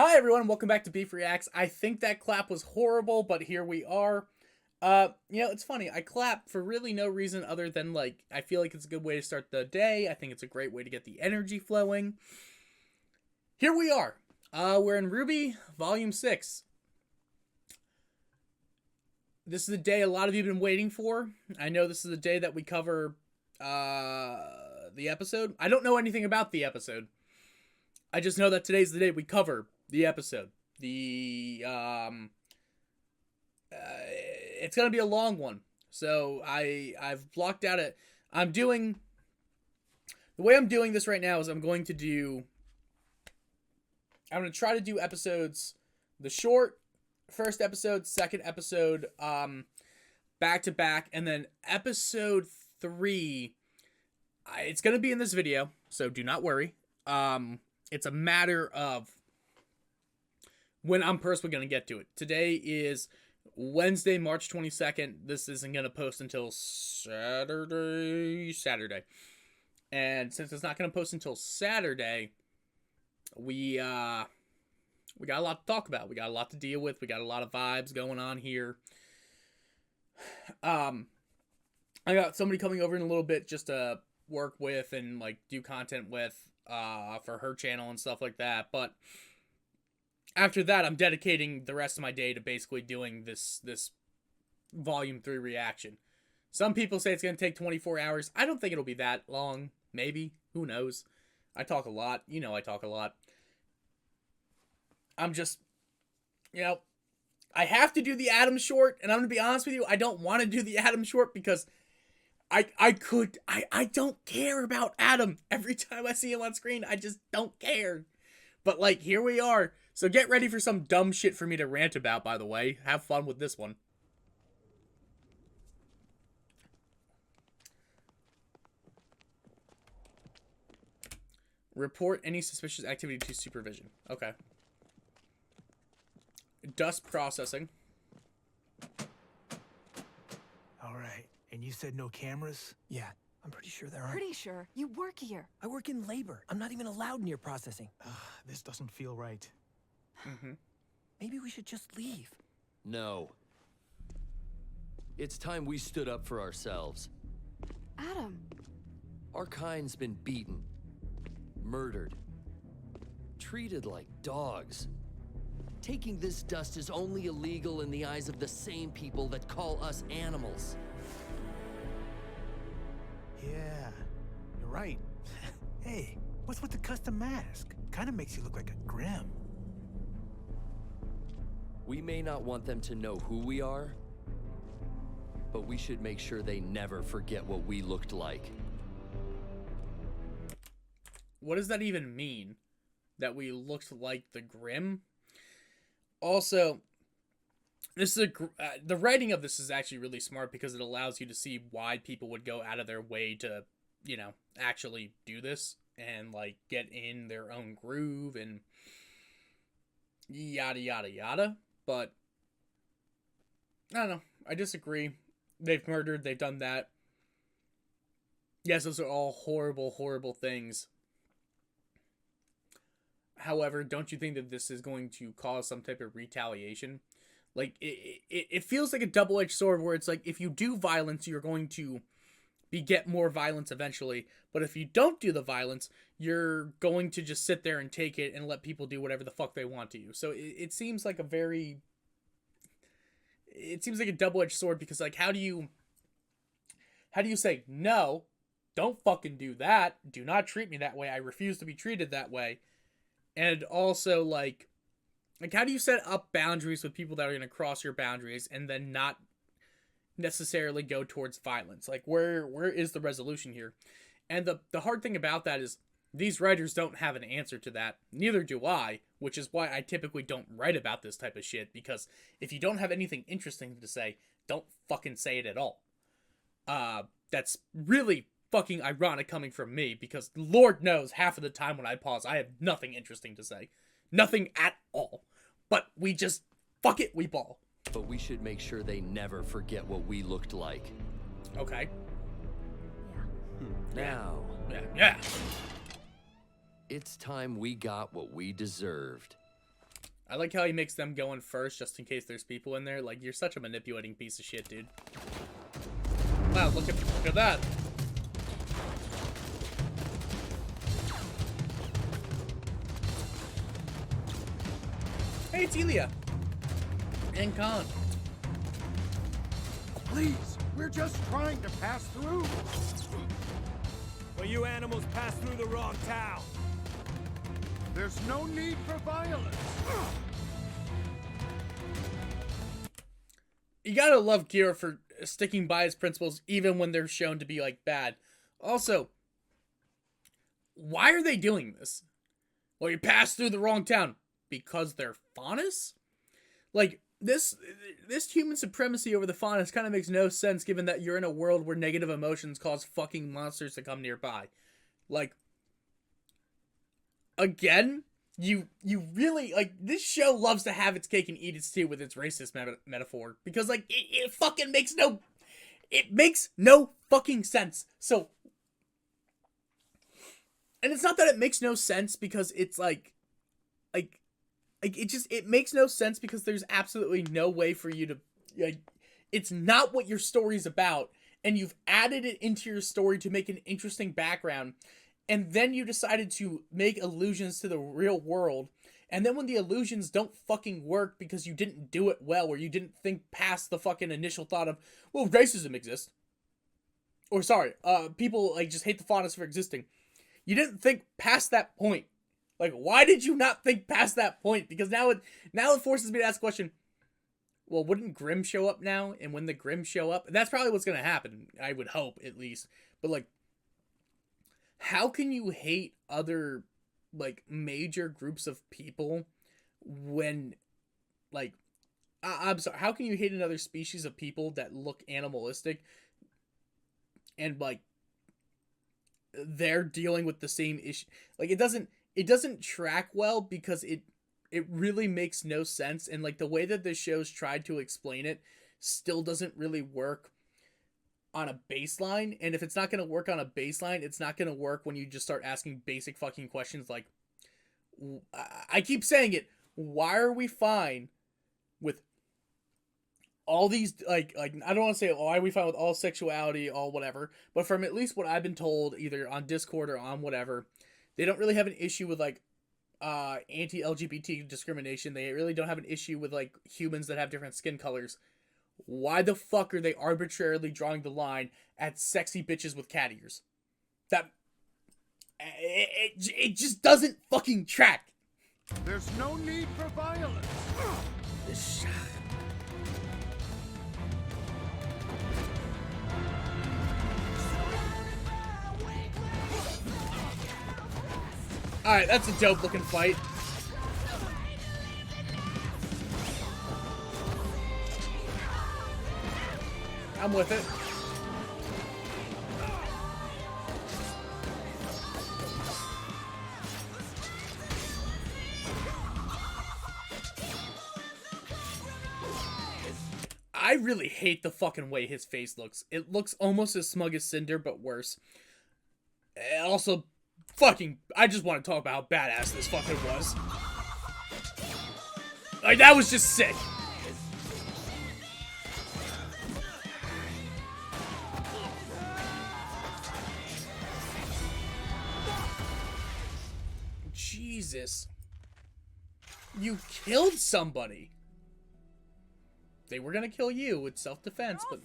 Hi everyone, welcome back to Beef Reacts. I think that clap was horrible, but here we are. It's funny. I clap for really no reason other than I feel like it's a good way to start the day. I think it's a great way to get the energy flowing. Here we are. We're in RWBY Volume 6. This is the day a lot of you have been waiting for. I know this is the day that we cover the episode. I don't know anything about the episode. I just know that today's the day we cover the episode. It's gonna be a long one, so I've blocked out it. The way I'm doing this right now is I'm gonna try to do episodes, the short first episode, second episode, back to back, and then episode 3. It's gonna be in this video, so do not worry. It's a matter of when I'm personally going to get to it. Today is Wednesday, March 22nd. This isn't going to post until Saturday. And since it's not going to post until Saturday, we got a lot to talk about. We got a lot to deal with. We got a lot of vibes going on here. I got somebody coming over in a little bit just to work with and do content with for her channel and stuff like that. But after that, I'm dedicating the rest of my day to basically doing this Volume 3 reaction. Some people say it's going to take 24 hours. I don't think it'll be that long. Maybe. Who knows? I talk a lot. You know I talk a lot. I'm just, I have to do the Adam short, and I'm going to be honest with you, I don't want to do the Adam short because I don't care about Adam. Every time I see him on screen, I just don't care. But here we are. So get ready for some dumb shit for me to rant about, by the way. Have fun with this one. Report any suspicious activity to supervision. Okay. Dust processing. All right. And you said no cameras? Yeah, I'm pretty sure there are. Pretty sure. You work here. I work in labor. I'm not even allowed near processing. This doesn't feel right. Mm-hmm. Maybe we should just leave. No. It's time we stood up for ourselves. Adam. Our kind's been beaten, murdered, treated like dogs. Taking this dust is only illegal in the eyes of the same people that call us animals. Yeah, you're right. Hey, what's with the custom mask? Kind of makes you look like a Grim. We may not want them to know who we are, but we should make sure they never forget what we looked like. What does that even mean? That we looked like the Grim? Also, this is the writing of this is actually really smart because it allows you to see why people would go out of their way to, actually do this and get in their own groove and yada yada yada. But I don't know. I disagree. They've murdered. They've done that. Yes, those are all horrible, horrible things. However, don't you think that this is going to cause some type of retaliation? It feels like a double-edged sword where it's if you do violence, you're going to beget more violence eventually. But if you don't do the violence, you're going to just sit there and take it and let people do whatever the fuck they want to you. So it seems like a double-edged sword because how do you say, no, don't fucking do that. Do not treat me that way. I refuse to be treated that way. And also, how do you set up boundaries with people that are going to cross your boundaries and then not necessarily go towards violence? Where is the resolution here? And the hard thing about that is these writers don't have an answer to that. Neither do I, which is why I typically don't write about this type of shit, because if you don't have anything interesting to say, don't fucking say it at all. That's really fucking ironic coming from me, because Lord knows half of the time when I pause, I have nothing interesting to say. Nothing at all. But we just, fuck it, we ball. But we should make sure they never forget what we looked like. Okay. Now, Yeah. it's time we got what we deserved. I like how he makes them go in first just in case there's people in there. Like, you're such a manipulating piece of shit, dude. Wow, look at that. Hey, it's Elia. And Khan. Please, we're just trying to pass through. Well, you animals passed through the wrong town. There's no need for violence. You gotta love Kira for sticking by his principles even when they're shown to be, like, bad. Also, why are they doing this? Well, you passed through the wrong town. Because they're Faunus? Like, this human supremacy over the Faunus kind of makes no sense given that you're in a world where negative emotions cause fucking monsters to come nearby. Like, again, you really, like, this show loves to have its cake and eat its too with its racist metaphor. Because, like, it fucking makes no... It makes no fucking sense. So... And it's not that it makes no sense because it's, like, it makes no sense because there's absolutely no way for you to, like, it's not what your story's about, and you've added it into your story to make an interesting background, and then you decided to make allusions to the real world, and then when the allusions don't fucking work because you didn't do it well, or you didn't think past the fucking initial thought of, well, racism exists, or sorry, people, like, just hate the Faunus for existing, you didn't think past that point. Like, why did you not think past that point? Because now it forces me to ask the question, well, wouldn't Grimm show up now? And when the Grimm show up, that's probably what's going to happen. I would hope, at least. But, like, how can you hate other, like, major groups of people when, like, I'm sorry, how can you hate another species of people that look animalistic and, like, they're dealing with the same issue? Like, it doesn't track well because it really makes no sense, and, like, the way that the show's tried to explain it still doesn't really work on a baseline. And if it's not going to work on a baseline, it's not going to work when you just start asking basic fucking questions like, I keep saying it, why are we fine with all these, like I don't want to say, why are we fine with all sexuality, all whatever, but from at least what I've been told, either on Discord or on whatever, they don't really have an issue with, like, anti-LGBT discrimination. They really don't have an issue with, like, humans that have different skin colors. Why the fuck are they arbitrarily drawing the line at sexy bitches with cat ears? That... It just doesn't fucking track. There's no need for violence. Alright, that's a dope looking fight. I'm with it. I really hate the fucking way his face looks. It looks almost as smug as Cinder, but worse. Also, fucking, I just want to talk about how badass this fucking was. Like, that was just sick. Jesus. You killed somebody. They were gonna kill you with self-defense, but...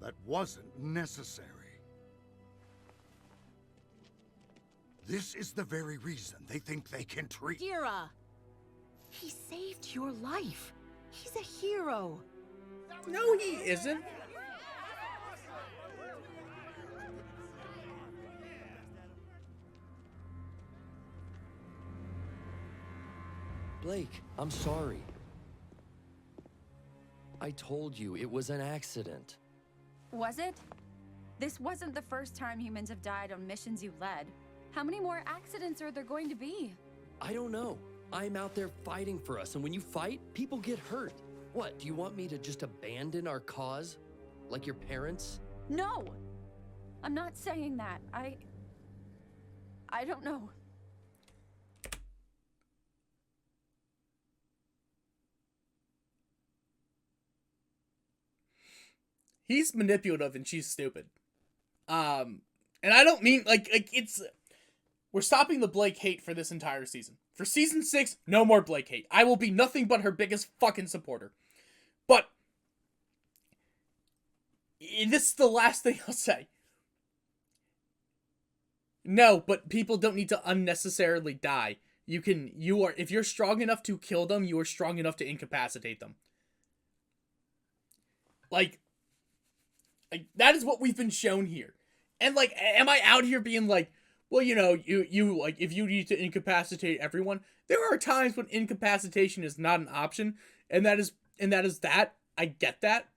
That wasn't necessary. This is the very reason they think they can treat... Kira! He saved your life. He's a hero. No, he isn't. Blake, I'm sorry. I told you it was an accident. Was it? This wasn't the first time humans have died on missions you led. How many more accidents are there going to be? I don't know. I'm out there fighting for us, and when you fight, people get hurt. What, do you want me to just abandon our cause? Like your parents? No! I'm not saying that. I don't know. he's manipulative and she's stupid. And I don't mean like it's, we're stopping the Blake hate for this entire season. For season 6, no more Blake hate. I will be nothing but her biggest fucking supporter. But this is the last thing I'll say. No, but people don't need to unnecessarily die. If you're strong enough to kill them, you are strong enough to incapacitate them. Like that is what we've been shown here. And like, am I out here being like, well, you know, you like, if you need to incapacitate everyone, there are times when incapacitation is not an option, and that is that. I get that.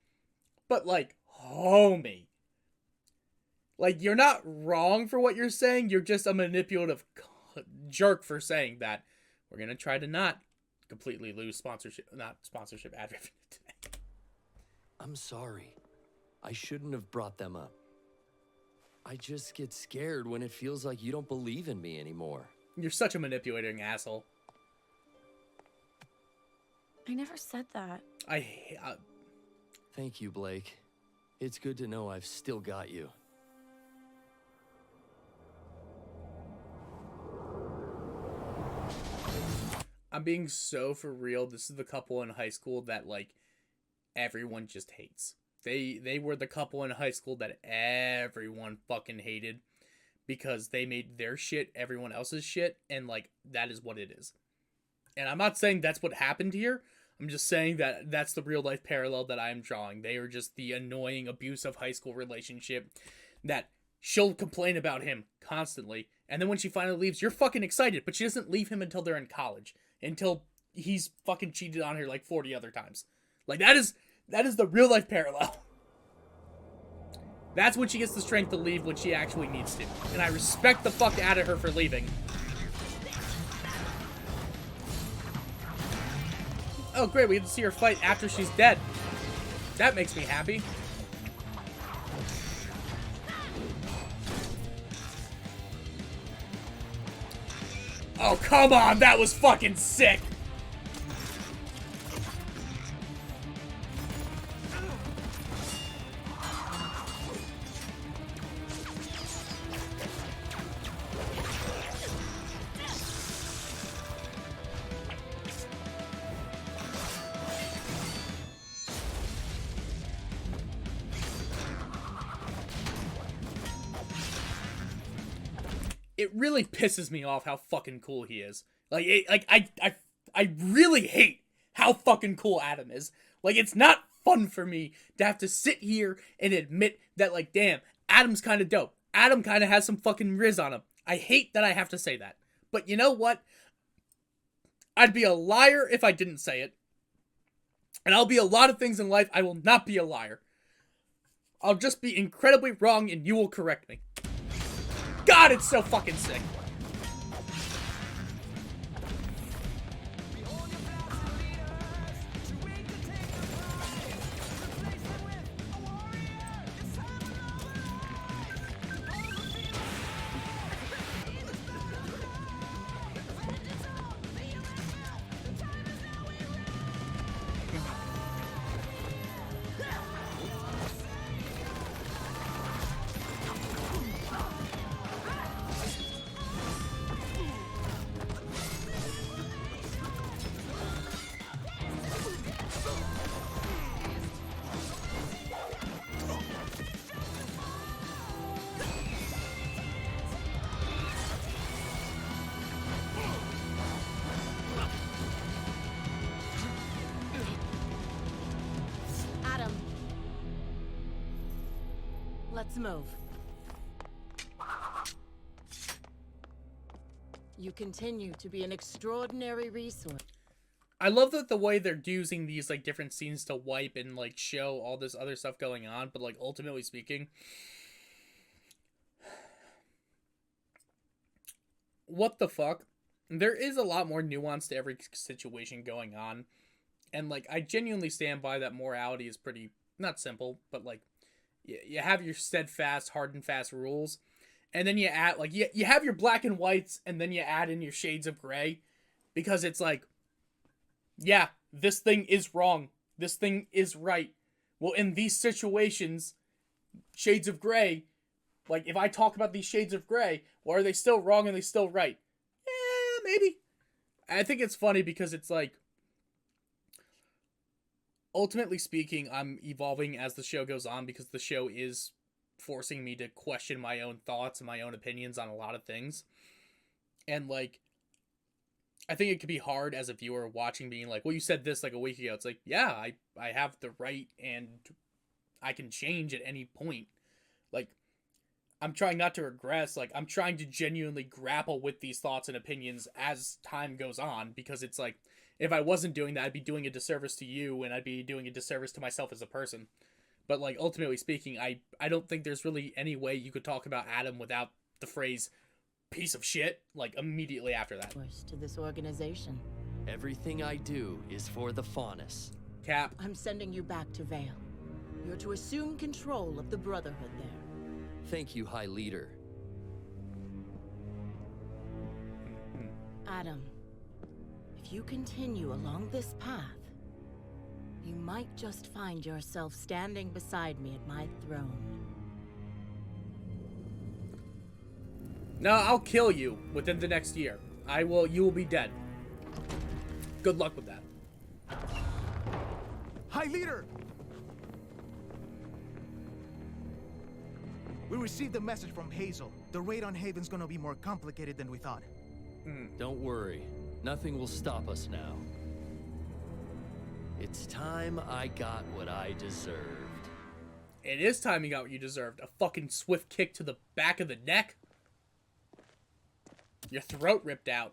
But like, homie, like, you're not wrong for what you're saying. You're just a manipulative jerk for saying that. We're gonna try to not completely lose ad revenue today. I'm sorry. I shouldn't have brought them up. I just get scared when it feels like you don't believe in me anymore. You're such a manipulating asshole. I never said that. Thank you, Blake. It's good to know I've still got you. I'm being so for real. This is the couple in high school that, like, everyone just hates. They were the couple in high school that everyone fucking hated because they made their shit everyone else's shit, and, like, that is what it is. And I'm not saying that's what happened here. I'm just saying that that's the real life parallel that I'm drawing. They are just the annoying, abusive high school relationship that she'll complain about him constantly, and then when she finally leaves, you're fucking excited, but she doesn't leave him until they're in college. Until he's fucking cheated on her like 40 other times. Like, that is the real life parallel. That's when she gets the strength to leave when she actually needs to. And I respect the fuck out of her for leaving. Oh great, we get to see her fight after she's dead. That makes me happy. Oh, come on, that was fucking sick. It really pisses me off how fucking cool he is. Like, I really hate how fucking cool Adam is. Like, it's not fun for me to have to sit here and admit that, like, damn, Adam's kind of dope. Adam kind of has some fucking riz on him. I hate that I have to say that. But you know what? I'd be a liar if I didn't say it. And I'll be a lot of things in life. I will not be a liar. I'll just be incredibly wrong and you will correct me. God, it's so fucking sick. Let's move. You continue to be an extraordinary resource. I love that the way they're using these, like, different scenes to wipe and, like, show all this other stuff going on, but, like, ultimately speaking, what the fuck? There is a lot more nuance to every situation going on, and, like, I genuinely stand by that morality is pretty, not simple, but, like, you have your steadfast, hard and fast rules, and then you add, like, you have your black and whites, and then you add in your shades of gray, because it's like, yeah, this thing is wrong, this thing is right, well, in these situations, shades of gray, like, if I talk about these shades of gray, well, are they still wrong and they still right? Maybe. I think it's funny because it's like, ultimately speaking, I'm evolving as the show goes on because the show is forcing me to question my own thoughts and my own opinions on a lot of things. And, like, I think it could be hard as a viewer watching, being like, well, you said this like a week ago. It's like, yeah, I have the right and I can change at any point. Like, I'm trying not to regress. Like, I'm trying to genuinely grapple with these thoughts and opinions as time goes on, because it's like, if I wasn't doing that, I'd be doing a disservice to you, and I'd be doing a disservice to myself as a person. But, like, ultimately speaking, I don't think there's really any way you could talk about Adam without the phrase piece of shit, like, immediately after that. To this organization. Everything I do is for the Faunus. Cap. I'm sending you back to Vale. You're to assume control of the Brotherhood there. Thank you, High Leader. Adam, if you continue along this path, you might just find yourself standing beside me at my throne. No, I'll kill you within the next year. You will be dead. Good luck with that. High Leader! We received a message from Hazel. The raid on Haven's gonna be more complicated than we thought. Don't worry. Nothing will stop us now. It's time I got what I deserved. It is time you got what you deserved. A fucking swift kick to the back of the neck. Your throat ripped out.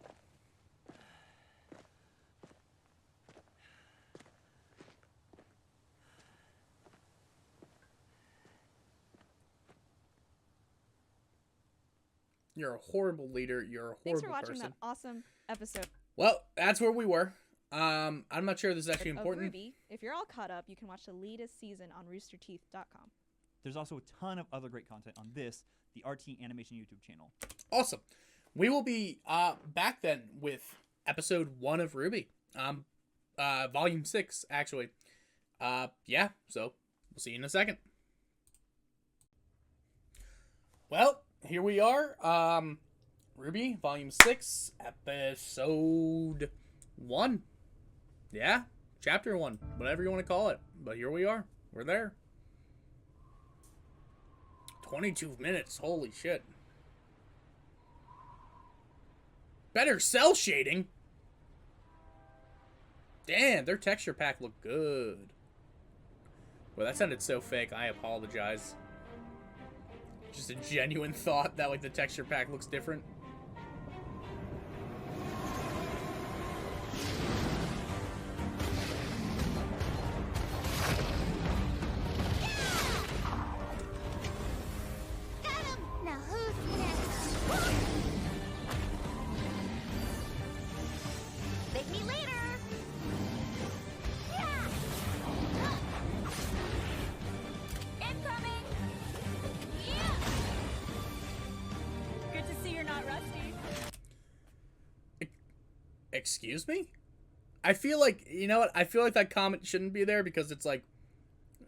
You're a horrible leader. You're a horrible Thanks for watching person. that awesome episode Well, that's where we were. I'm not sure this is actually of important. RWBY. If you're all caught up, you can watch the latest season on roosterteeth.com. There's also a ton of other great content on the RT Animation YouTube channel. Awesome. We will be back then with episode 1 of RWBY. Volume 6, actually. Yeah, so we'll see you in a second. Well, here we are. RWBY, Volume 6, Episode 1. Yeah, Chapter 1, whatever you want to call it. But here we are. We're there. 22 minutes, holy shit. Better cell shading. Damn, their texture pack looked good. Well, that sounded so fake. I apologize. Just a genuine thought that, like, the texture pack looks different. Now who's next? Thank me later. Yeah. Incoming. Yeah. Good to see you're not rusty. Excuse me? I feel like, you know what? I feel like that comment shouldn't be there because it's like,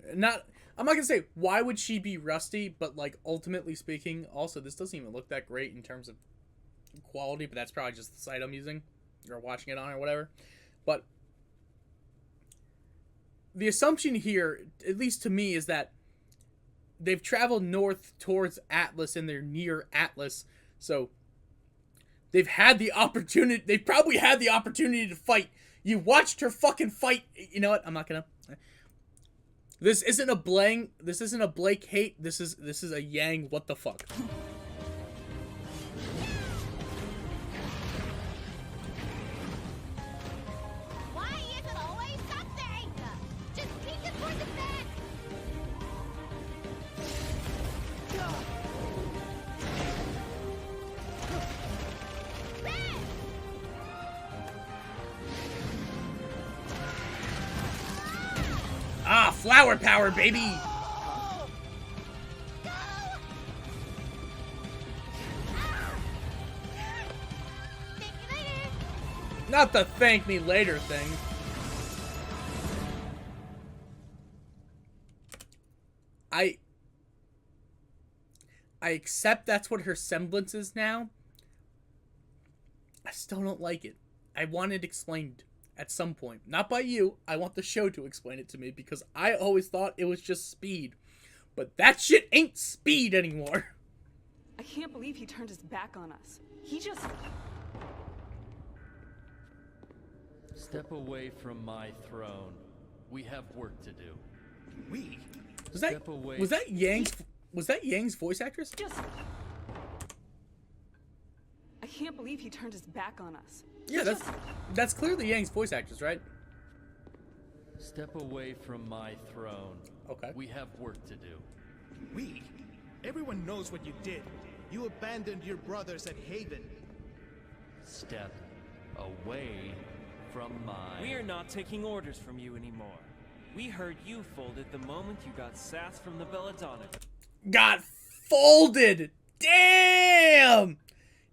I'm not gonna say why would she be rusty, but like ultimately speaking, also this doesn't even look that great in terms of quality, but that's probably just the site I'm using or watching it on or whatever. But the assumption here, at least to me, is that they've traveled north towards Atlas and they're near Atlas, so they've had the opportunity. They probably had the opportunity to fight. You watched her fucking fight. You know what? I'm not gonna. This isn't a Blank. This isn't a Blake hate. This is a Yang. What the fuck? Why is it always something? Just peek it toward the back. Red! Ah, flower power, baby. Go! Thank you later. Not the thank me later thing. I accept that's what her semblance is now. I still don't like it. I want it explained at some point. Not by you. I want the show to explain it to me because I always thought it was just speed. But that shit ain't speed anymore. I can't believe he turned his back on us. He just... Step away from my throne. We have work to do. We? Was that Yang's voice actress? Just... I can't believe he turned his back on us. Yeah, that's clearly Yang's voice actress, right? Step away from my throne. Okay. We have work to do. We? Everyone knows what you did. You abandoned your brothers at Haven. Step away from my... We are not taking orders from you anymore. We heard you folded the moment you got sass from the Belladonna. Got folded! Damn!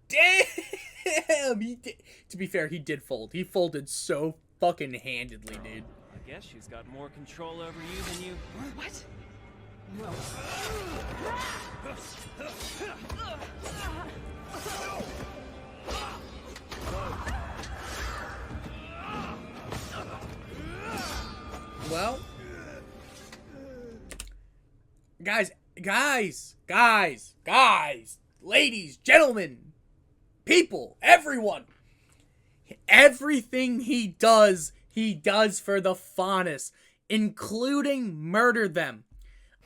Damn! To be fair, he did fold. He folded so fucking handedly, dude. I guess she's got more control over you than you... What? Well, guys, ladies, gentlemen, people, everyone, everything he does for the Faunus, including murder them.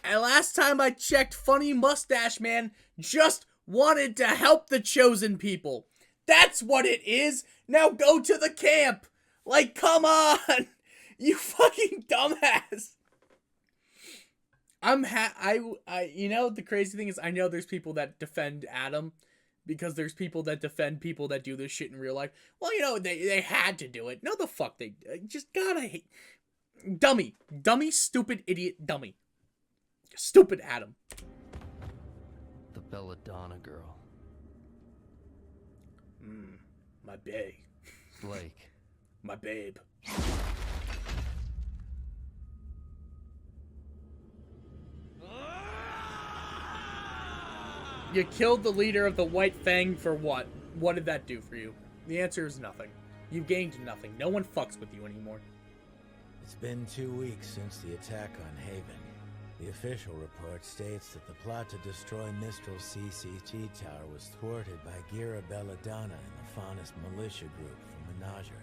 And last time I checked, Funny Mustache Man just wanted to help the chosen people. That's what it is. Now go to the camp. Like, come on. You fucking dumbass. You know, the crazy thing is I know there's people that defend Adam because there's people that defend people that do this shit in real life. Well, you know, they had to do it. No, the fuck they just gotta hate. Dummy, stupid, idiot, dummy. Stupid Adam. The Belladonna girl. My babe. Blake. My babe. You killed the leader of the White Fang for what? What did that do for you? The answer is nothing. You gained nothing. No one fucks with you anymore. It's been 2 weeks since the attack on Haven. The official report states that the plot to destroy Mistral's CCT tower was thwarted by Gira Belladonna and the Faunus militia group from Menagerie.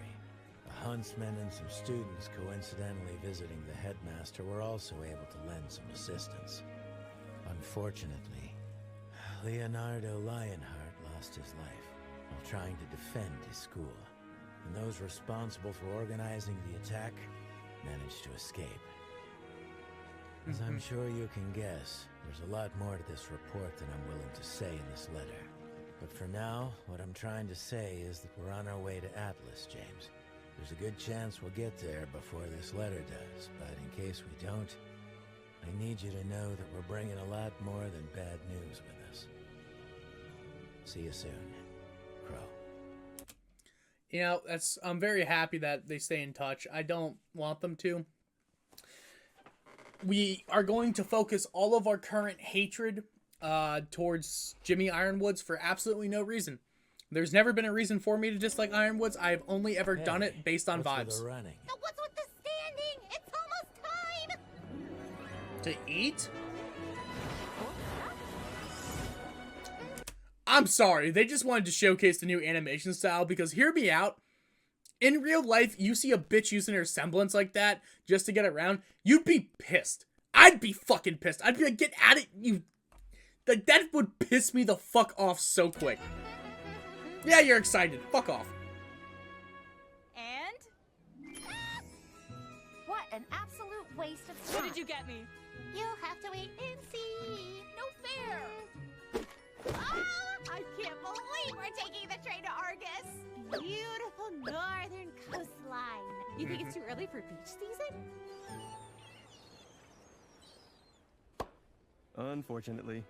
A huntsman and some students coincidentally visiting the headmaster were also able to lend some assistance. Unfortunately, Leonardo Lionheart lost his life while trying to defend his school, and those responsible for organizing the attack managed to escape. As I'm sure you can guess, there's a lot more to this report than I'm willing to say in this letter. But for now, what I'm trying to say is that we're on our way to Atlas, James. There's a good chance we'll get there before this letter does, but in case we don't, I need you to know that we're bringing a lot more than bad news with us. See you soon, Crow. You know, I'm very happy that they stay in touch. I don't want them to. We are going to focus all of our current hatred towards Jimmy Ironwoods for absolutely no reason. There's never been a reason for me to dislike Ironwoods. I've only ever done it based on vibes. Running? What's with the standing? It's almost time! To eat? I'm sorry, they just wanted to showcase the new animation style because hear me out. In real life, you see a bitch using her semblance like that just to get around, you'd be pissed. I'd be fucking pissed. I'd be like, get at it, you... Like, that would piss me the fuck off so quick. Yeah, you're excited. Fuck off. And? What an absolute waste of time. What did you get me? You'll have to wait and see. No fair. Oh, I can't believe we're taking the train to Argus. Beautiful northern coastline. You think it's too early for beach season? Unfortunately.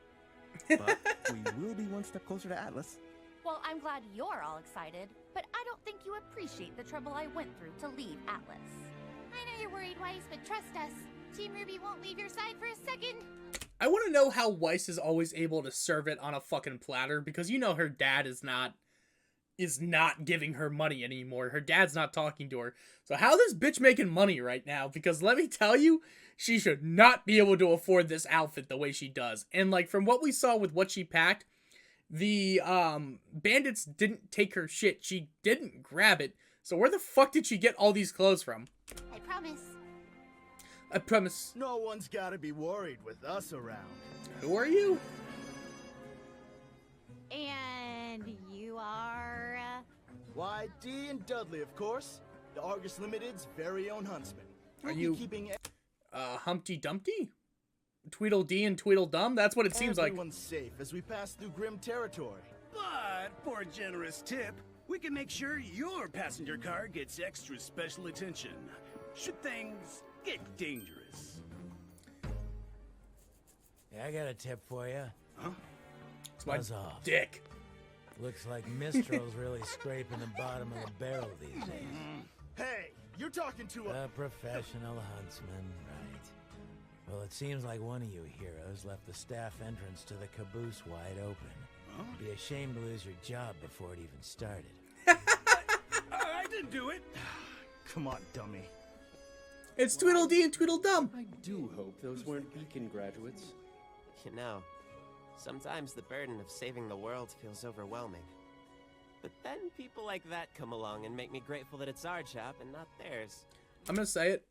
But we will be one step closer to Atlas. Well, I'm glad you're all excited, but I don't think you appreciate the trouble I went through to leave Atlas. I know you're worried, Weiss, but trust us. Team RWBY won't leave your side for a second. I want to know how Weiss is always able to serve it on a fucking platter, because you know her dad is not giving her money anymore. Her dad's not talking to her. So how this bitch making money right now? Because let me tell you, she should not be able to afford this outfit the way she does. And like from what we saw with what she packed, the bandits didn't take her shit. She didn't grab it. So where the fuck did she get all these clothes from? I promise. I promise. No one's gotta be worried with us around. Who are you? And you are... Why, Dee and Dudley, of course. The Argus Limited's very own huntsman. Are We'll be you keeping Humpty Dumpty? Tweedledee and Tweedledum? That's what it seems like. everyone safe as we pass through grim territory. But for a generous tip, we can make sure your passenger car gets extra special attention should things get dangerous. Yeah, I got a tip for you. Huh? It's my Buzz off. dick. Looks like Mistral's really scraping the bottom of the barrel these days. Hey, you're talking to A professional huntsman, right. Well, it seems like one of you heroes left the staff entrance to the caboose wide open. Be ashamed to lose your job before it even started. I didn't do it. Come on, dummy. It's Tweedledee and Tweedledum. I do hope those weren't Beacon graduates. You know, sometimes the burden of saving the world feels overwhelming. But then people like that come along and make me grateful that it's our job and not theirs. I'm gonna say it,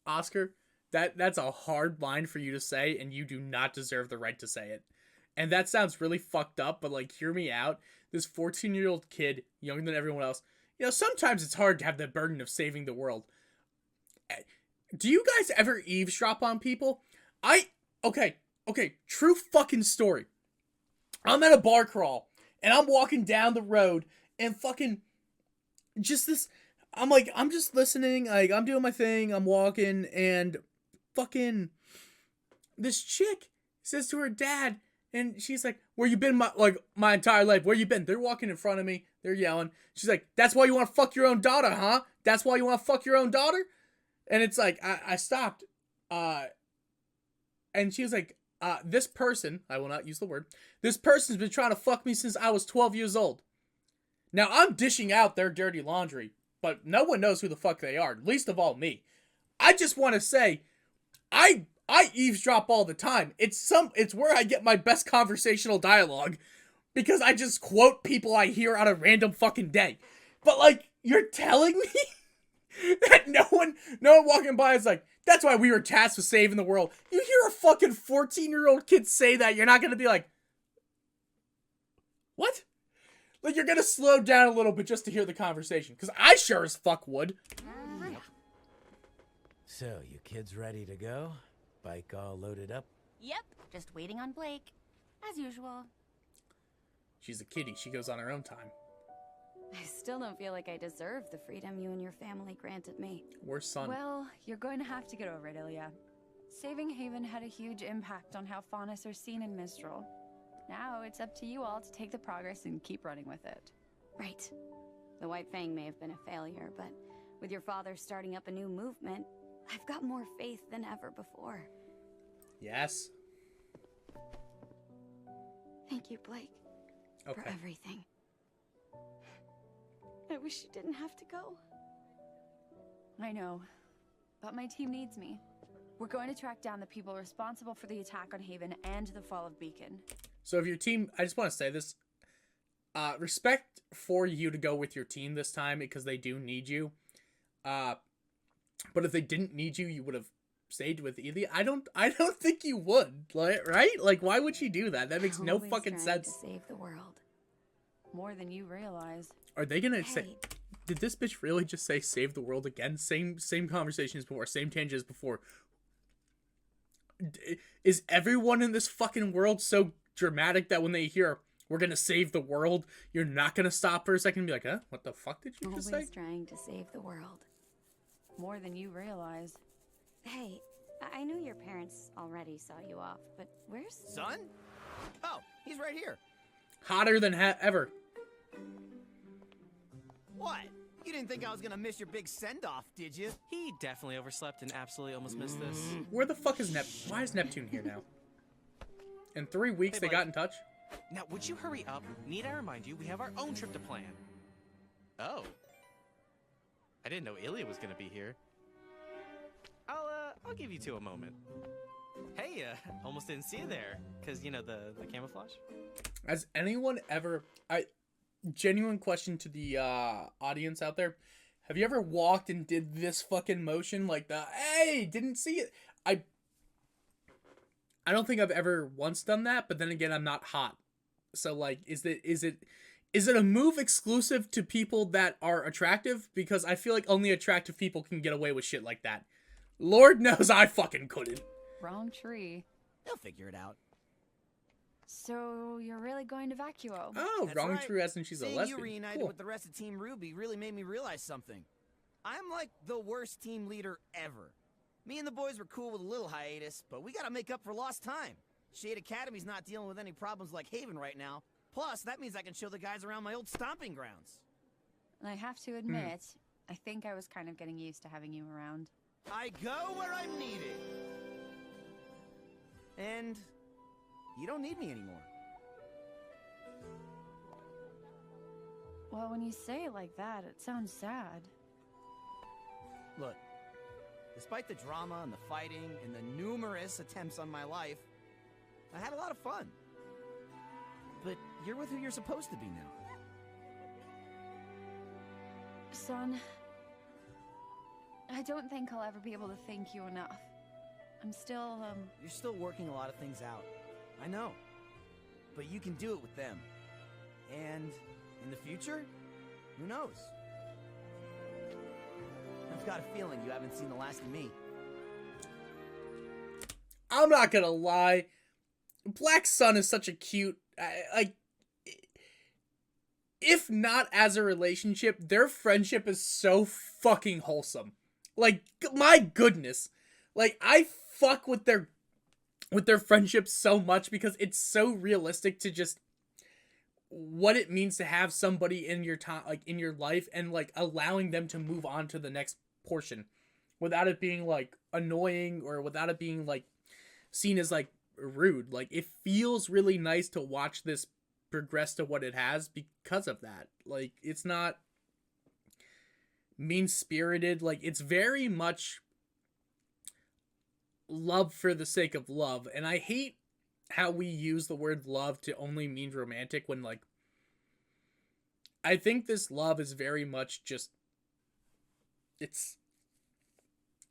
Oscar. That's a hard line for you to say, and you do not deserve the right to say it. And that sounds really fucked up, but like, hear me out. This 14-year-old kid, younger than everyone else, you know, sometimes it's hard to have the burden of saving the world. Do you guys ever eavesdrop on people? Okay, true fucking story. I'm at a bar crawl, and I'm walking down the road, and fucking, just this, I'm like, I'm just listening, like, I'm doing my thing, I'm walking, and fucking, this chick says to her dad, and she's like, where you been my entire life? Where you been? They're walking in front of me, they're yelling. She's like, that's why you want to fuck your own daughter, huh? That's why you want to fuck your own daughter? And it's like, I stopped, and she was like, this person, I will not use the word, this person's been trying to fuck me since I was 12 years old. Now, I'm dishing out their dirty laundry, but no one knows who the fuck they are, least of all me. I just want to say, I eavesdrop all the time. It's where I get my best conversational dialogue, because I just quote people I hear on a random fucking day. But like, you're telling me that no one walking by is like, that's why we were tasked with saving the world. You hear a fucking 14-year-old kid say that, you're not gonna be like, what? Like, you're gonna slow down a little bit just to hear the conversation, because I sure as fuck would. So, you kids ready to go? Bike all loaded up? Yep, just waiting on Blake, as usual. She's a kitty. She goes on her own time. I still don't feel like I deserve the freedom you and your family granted me. Worst son. Well, you're going to have to get over it, Ilya. Saving Haven had a huge impact on how Faunus are seen in Mistral. Now it's up to you all to take the progress and keep running with it. Right. The White Fang may have been a failure, but with your father starting up a new movement, I've got more faith than ever before. Yes. Thank you, Blake, for everything. I wish you didn't have to go. I know, but my team needs me. We're going to track down the people responsible for the attack on Haven and the fall of Beacon. So if your team, I just want to say this, respect for you to go with your team this time, because they do need you. But if they didn't need you, you would have stayed with Ilya. I don't think you would, like, right? Like, why would she do that? That makes no fucking sense. To save the world, more than you realize. Are they gonna say? Did this bitch really just say save the world again? Same conversation as before, same tangent as before. Is everyone in this fucking world so dramatic that when they hear we're gonna save the world, you're not gonna stop for a second and be like, huh? What the fuck did you just say? Always trying to save the world, more than you realize. Hey, I knew your parents already saw you off, but where's Son? Oh, he's right here. Hotter than ever. What? You didn't think I was gonna miss your big send-off, did you? He definitely overslept and absolutely almost missed this. Where the fuck is Why is Neptune here now? In 3 weeks, they got in touch? Now, would you hurry up? Need I remind you, we have our own trip to plan. Oh. I didn't know Ilya was gonna be here. I'll give you two a moment. Hey, almost didn't see you there. Cause, you know, the camouflage? Has anyone ever... Genuine question to the audience out there. Have you ever walked and did this fucking motion? Like the, hey, didn't see it. I don't think I've ever once done that, but then again, I'm not hot. So, like, is it a move exclusive to people that are attractive? Because I feel like only attractive people can get away with shit like that. Lord knows I fucking couldn't. Wrong tree. They'll figure it out. So you're really going to Vacuo? Oh, That's wrong right. true as in she's a Seeing lesbian. you reunited Cool. with the rest of Team RWBY really made me realize something. I'm like the worst team leader ever. Me and the boys were cool with a little hiatus, but we gotta make up for lost time. Shade Academy's not dealing with any problems like Haven right now. Plus, that means I can show the guys around my old stomping grounds. And I have to admit, I think I was kind of getting used to having you around. I go where I'm needed. And you don't need me anymore. Well, when you say it like that, it sounds sad. Look, despite the drama and the fighting and the numerous attempts on my life, I had a lot of fun. But you're with who you're supposed to be now. Son, I don't think I'll ever be able to thank you enough. I'm still, You're still working a lot of things out. I know. But you can do it with them. And in the future, who knows? I've got a feeling you haven't seen the last of me. I'm not gonna lie. Black Sun is such a cute... like, if not as a relationship, their friendship is so fucking wholesome. Like, my goodness. Like, I fuck with their friendship so much because it's so realistic to just what it means to have somebody in your time, like in your life, and like allowing them to move on to the next portion without it being like annoying or without it being like seen as like rude. Like, it feels really nice to watch this progress to what it has because of that. Like, it's not mean-spirited. Like, it's very much love for the sake of love. And I hate how we use the word love to only mean romantic when, like, I think this love is very much just, it's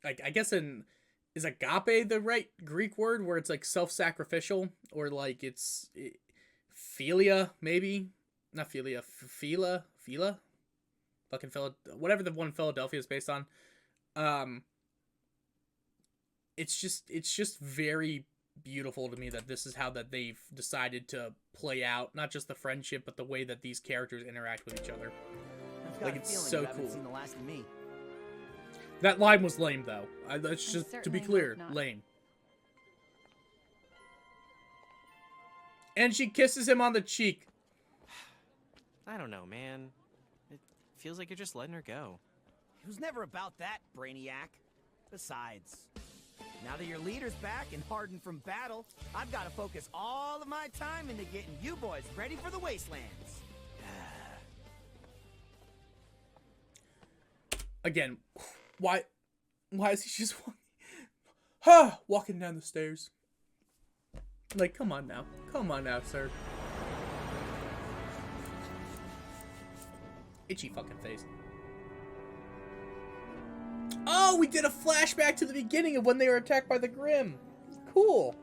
like, I guess is agape the right Greek word, where it's like self-sacrificial, or like philia, maybe not philia, phila, fucking whatever the one Philadelphia is based on. It's just very beautiful to me that this is how that they've decided to play out, not just the friendship, but the way that these characters interact with each other. Like, it's so cool. Seen the last of me. That line was lame, though. That's just, to be certainly clear, hope not. lame. And she kisses him on the cheek. I don't know, man. It feels like you're just letting her go. It was never about that, Brainiac. Besides, now that your leader's back and hardened from battle, I've got to focus all of my time into getting you boys ready for the wastelands. Again, why is he just walking down the stairs? Like, come on now, sir. Itchy fucking face. Oh, we did a flashback to the beginning of when they were attacked by the Grimm. Cool.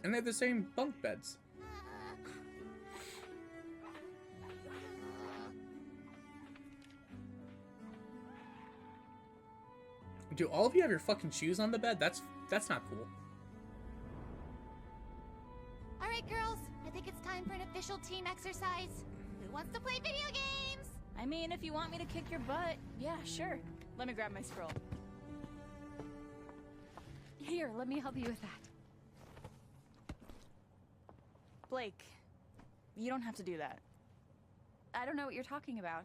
And they have the same bunk beds. Do all of you have your fucking shoes on the bed? That's not cool. All right, girls. I think it's time for an official team exercise. Who wants to play video games? I mean, if you want me to kick your butt, yeah, sure. Let me grab my scroll. Here, let me help you with that. Blake, you don't have to do that. I don't know what you're talking about.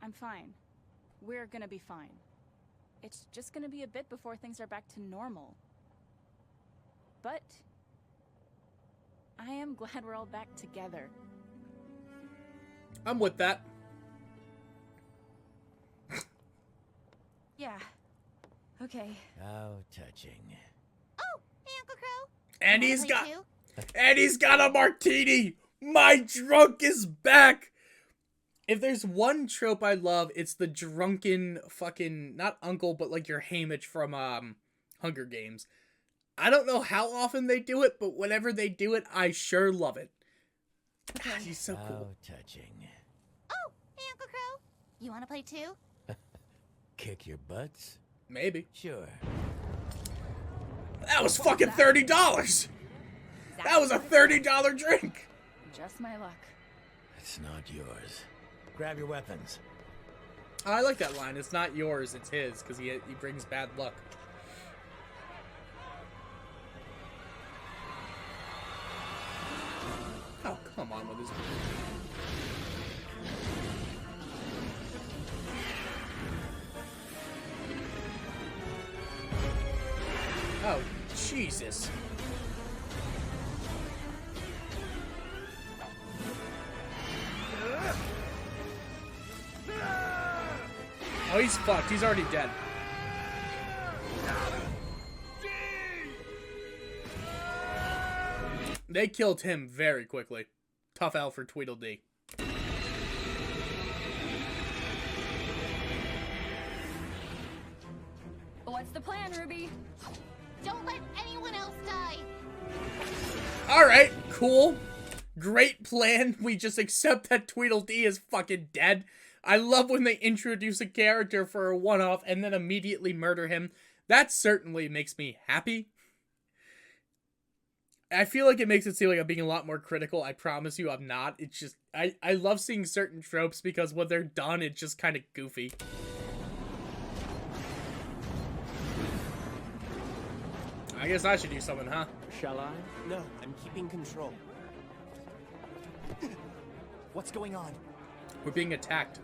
I'm fine. We're gonna be fine. It's just gonna be a bit before things are back to normal. But I am glad we're all back together. I'm with that. Yeah. Okay. How touching. Oh, hey, Uncle Crow. And You he's wanna got play too? and he's got a martini. My drunk is back. If there's one trope I love, it's the drunken fucking, not uncle, but like your Haymitch from Hunger Games. I don't know how often they do it, but whenever they do it, I sure love it. God, he's so cool. How touching. Oh, hey, Uncle Crow. You want to play too? Kick your butts? Maybe. Sure. That was fucking $30. That was a $30 drink. Just my luck. It's not yours. Grab your weapons. I like that line. It's not yours, it's his, because he brings bad luck. Oh, come on with his... Oh, Jesus. Oh, he's fucked. He's already dead. They killed him very quickly. Tough L for Tweedledee. What's the plan, Ruby? Don't let anyone else die. Alright, cool. Great plan. We just accept that Tweedledee is fucking dead. I love when they introduce a character for a one-off and then immediately murder him. That certainly makes me happy. I feel like it makes it seem like I'm being a lot more critical. I promise you I'm not. It's just, I love seeing certain tropes because when they're done, it's just kind of goofy. I guess I should do something, huh? Shall I? No, I'm keeping control. What's going on? We're being attacked.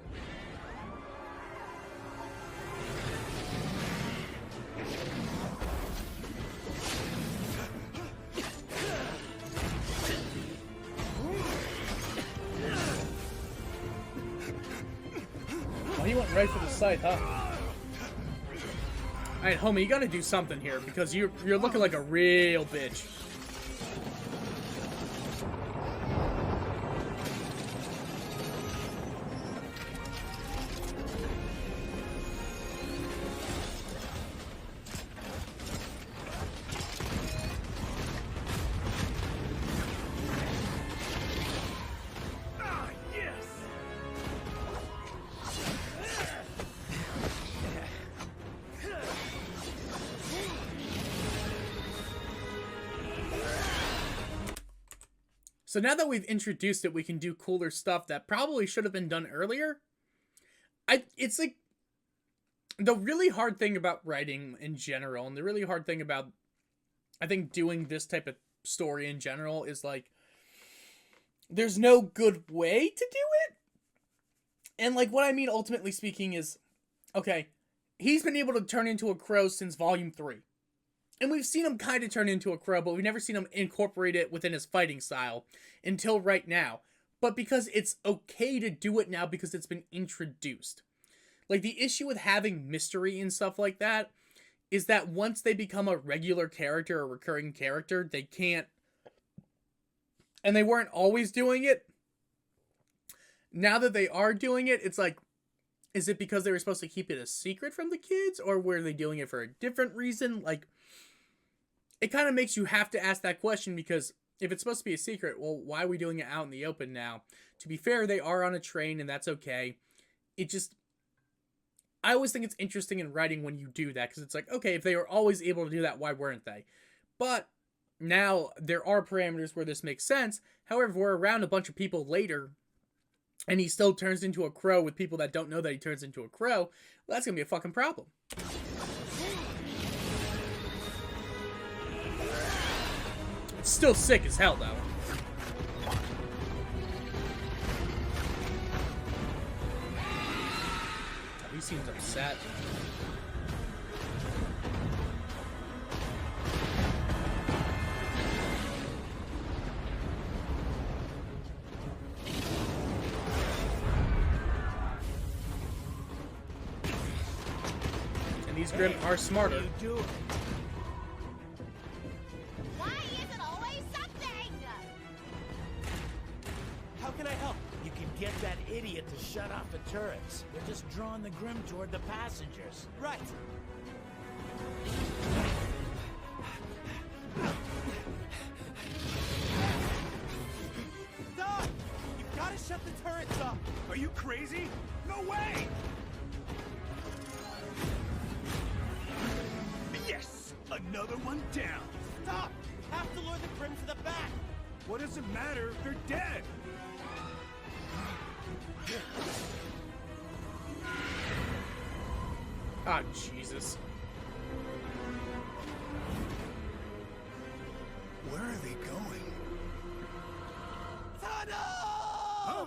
Oh, he went right for the scythe, huh? Alright, homie, you gotta do something here because you're looking like a real bitch. So now that we've introduced it, we can do cooler stuff that probably should have been done earlier. It's like the really hard thing about writing in general, and the really hard thing about, I think, doing this type of story in general is like, there's no good way to do it. And like, what I mean, ultimately speaking, is, okay, he's been able to turn into a crow since Volume 3. And we've seen him kind of turn into a crow, but we've never seen him incorporate it within his fighting style until right now. But because it's okay to do it now because it's been introduced. Like, the issue with having mystery and stuff like that is that once they become a regular character, a recurring character, they can't... And they weren't always doing it. Now that they are doing it, it's like, is it because they were supposed to keep it a secret from the kids? Or were they doing it for a different reason? Like... It kind of makes you have to ask that question because if it's supposed to be a secret, well, why are we doing it out in the open now? To be fair, they are on a train and that's okay. It just... I always think it's interesting in writing when you do that because it's like, okay, if they were always able to do that, why weren't they? But now there are parameters where this makes sense. However, we're around a bunch of people later and he still turns into a crow with people that don't know that he turns into a crow. Well, that's going to be a fucking problem. Still sick as hell, though. Oh, he seems upset. And these Grimm are smarter. Why is it always something? How can I help? You can get that idiot to shut off the turrets. They're just drawing the Grimm toward the passengers. Right. Doc! You've got to shut the turrets off! Are you crazy? No way! Yes! Another one down! Stop! You have to lure the Grimm to the back! What does it matter? They're dead! Ah, Jesus. Where are they going? Tunnel! Huh?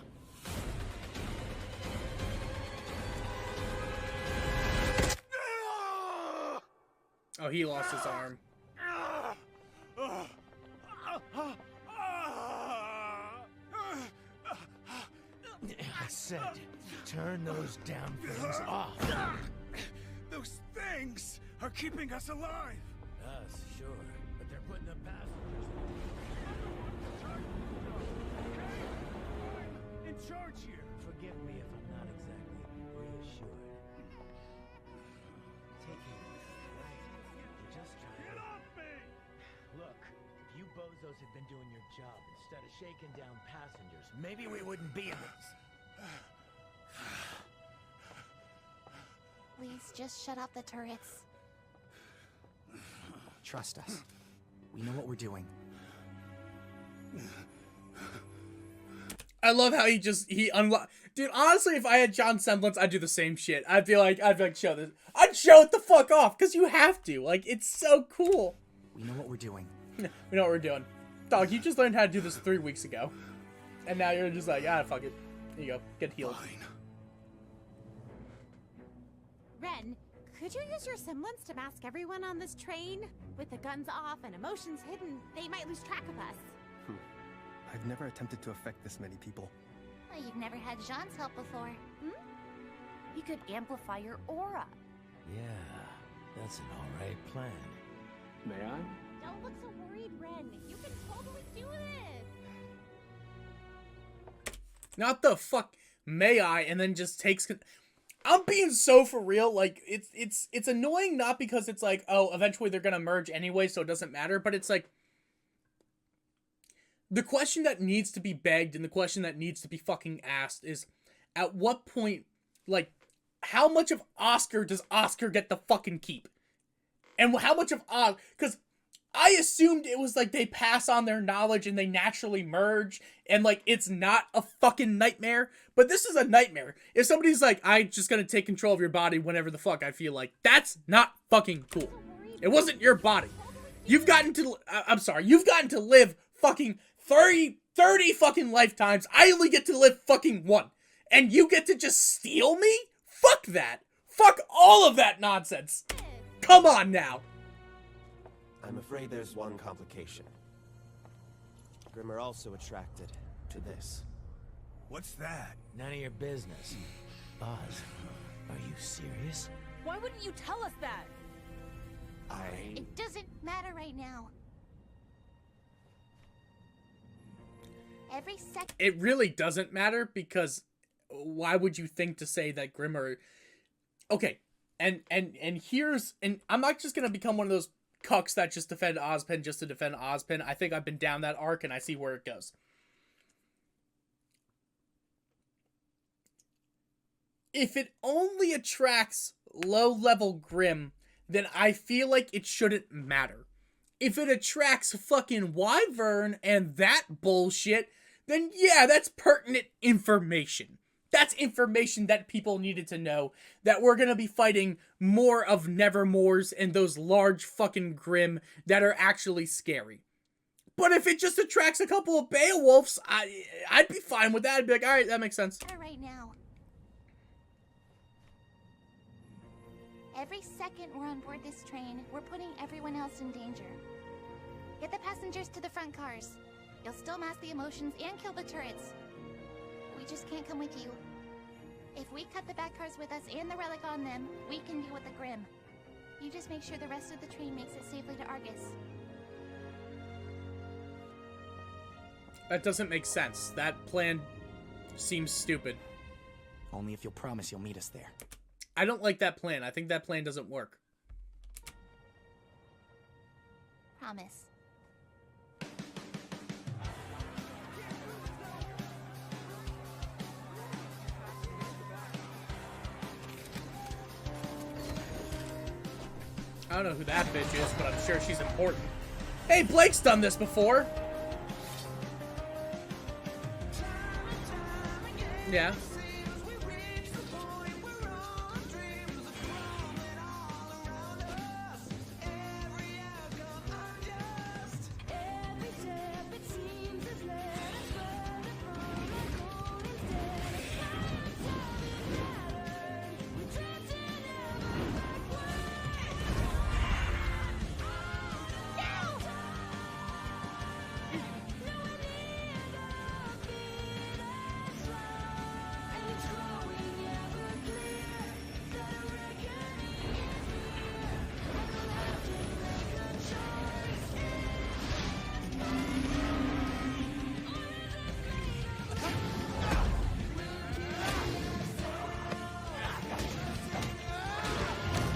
Oh, he lost his arm. I said, turn those damn things off. Those things are keeping us alive! Us, sure, but they're putting the passengers In charge here! Forgive me if I'm not exactly reassured. Take it easy, right? We're just trying Get to... off me! Look, if you bozos had been doing your job instead of shaking down passengers, maybe we wouldn't be in this. Please just shut off the turrets. Trust us. We know what we're doing. I love how he unlocked. Dude, honestly, if I had John Semblance, I'd do the same shit. I'd be like, show this. I'd show it the fuck off, because you have to. Like, it's so cool. We know what we're doing. We know what we're doing. Dog, you just learned how to do this 3 weeks ago. And now you're just like, ah, fuck it. Here you go. Get healed. Fine. Ren, could you use your semblance to mask everyone on this train? With the guns off and emotions hidden, they might lose track of us. I've never attempted to affect this many people. Well, you've never had Jean's help before. He could amplify your aura. Yeah, that's an alright plan. May I? Don't look so worried, Ren. You can totally do this. Not the fuck may I, and then just takes... I'm being so for real. Like, it's annoying not because it's like, oh, eventually they're gonna merge anyway, so it doesn't matter, but it's like... The question that needs to be begged and the question that needs to be fucking asked is, at what point, like, how much of Oscar does Oscar get the fucking keep? And how much of Oscar... Because I assumed it was like they pass on their knowledge and they naturally merge, and like, it's not a fucking nightmare. But this is a nightmare. If somebody's like, I'm just gonna take control of your body whenever the fuck I feel like, that's not fucking cool. It wasn't your body. You've gotten to... I'm sorry. You've gotten to live fucking... 30 fucking lifetimes. I only get to live fucking one. And you get to just steal me? Fuck that. Fuck all of that nonsense. Come on now. I'm afraid there's one complication. Grimm are also attracted to this. What's that? None of your business. Oz, are you serious? Why wouldn't you tell us that? It doesn't matter right now. Every second. It really doesn't matter, because why would you think to say that Grimm are... Okay, and here's... And I'm not just gonna become one of those cucks that just defend Ozpin just to defend Ozpin. I think I've been down that arc and I see where it goes. If it only attracts low-level Grimm, then I feel like it shouldn't matter. If it attracts fucking Wyvern and that bullshit, then yeah, that's pertinent information. That's information that people needed to know, that we're gonna be fighting more of Nevermores and those large fucking Grimm that are actually scary. But if it just attracts a couple of Beowulfs, I'd be fine with that. I'd be like, all right, that makes sense. Right now. Every second we're on board this train, we're putting everyone else in danger. Get the passengers to the front cars. You'll still mask the emotions and kill the turrets. We just can't come with you. If we cut the back cars with us and the relic on them, we can deal with the Grim. You just make sure the rest of the train makes it safely to Argus. That doesn't make sense. That plan seems stupid. Only if you'll promise you'll meet us there. I don't like that plan. I think that plan doesn't work. Promise. I don't know who that bitch is, but I'm sure she's important. Hey, Blake's done this before. Yeah.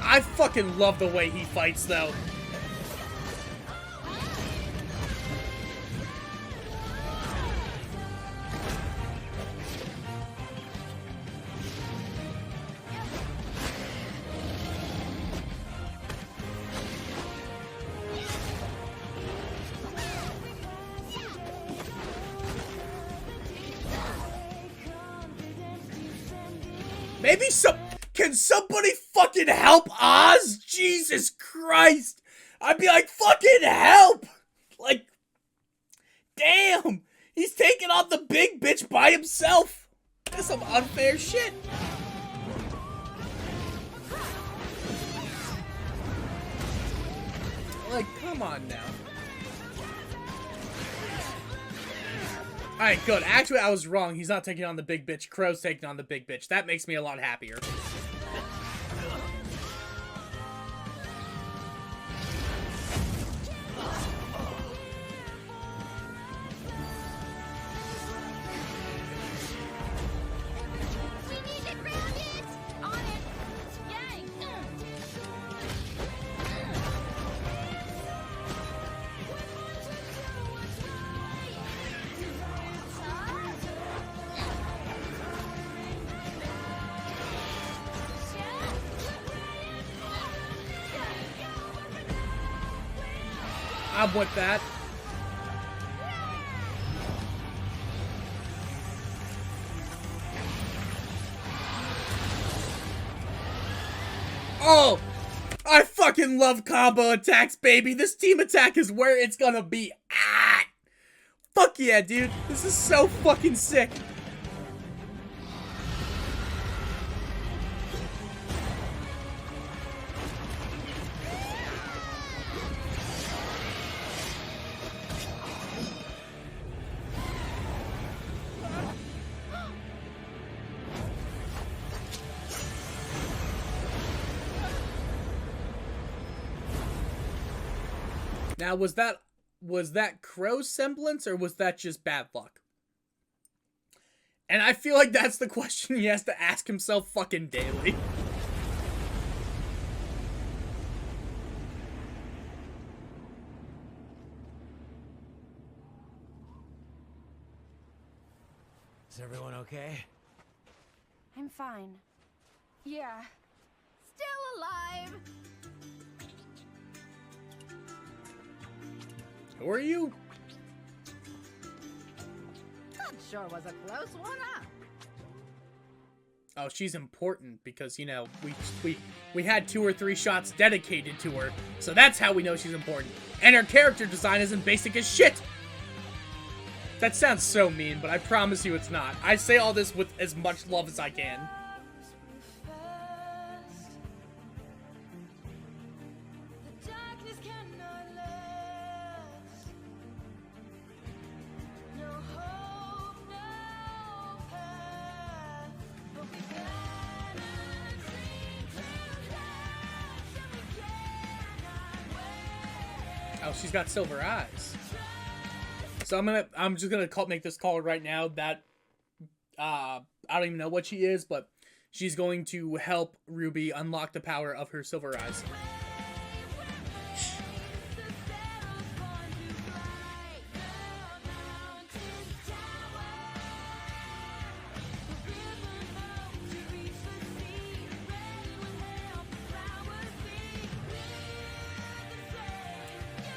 I fucking love the way he fights, though. Maybe can somebody fucking help Oz? Jesus Christ. I'd be like, fucking help. Like, damn. He's taking on the big bitch by himself. That's some unfair shit. Like, come on now. Alright, good. Actually, I was wrong. He's not taking on the big bitch. Crow's taking on the big bitch. That makes me a lot happier. I'm with that. Oh! I fucking love combo attacks, baby! This team attack is where it's gonna be at! Fuck yeah, dude! This is so fucking sick! Now, was that Crow's semblance, or was that just bad luck? And I feel like that's the question he has to ask himself fucking daily. Is everyone okay? I'm fine. Yeah. Still alive! Who are you? That sure was a close one, huh? Oh, she's important because, you know, we had 2 or 3 shots dedicated to her, so that's how we know she's important. And her character design isn't basic as shit. That sounds so mean, but I promise you it's not. I say all this with as much love as I can. Oh, she's got silver eyes. So I'm just gonna make this call right now that I don't even know what she is, but she's going to help RWBY unlock the power of her silver eyes.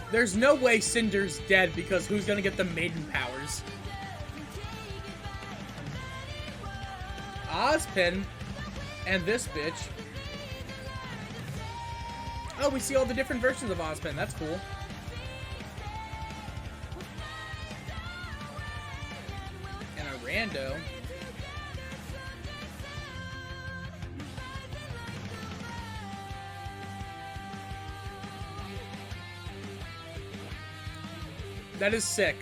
There's no way Cinder's dead because who's gonna get the maiden powers? Ozpin and this bitch. Oh, we see all the different versions of Ozpin. That's cool. And a rando. That is sick.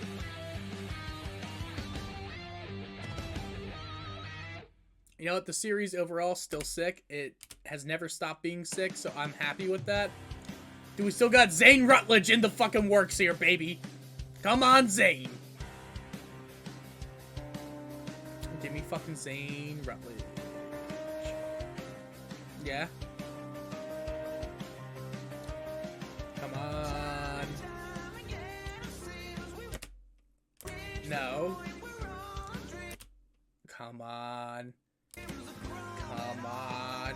You know what? The series overall still sick. It has never stopped being sick, so I'm happy with that. Dude, we still got Zane Rutledge in the fucking works here, baby. Come on, Zane. Give me fucking Zane Rutledge. Yeah. Come on. No. Come on. Come on.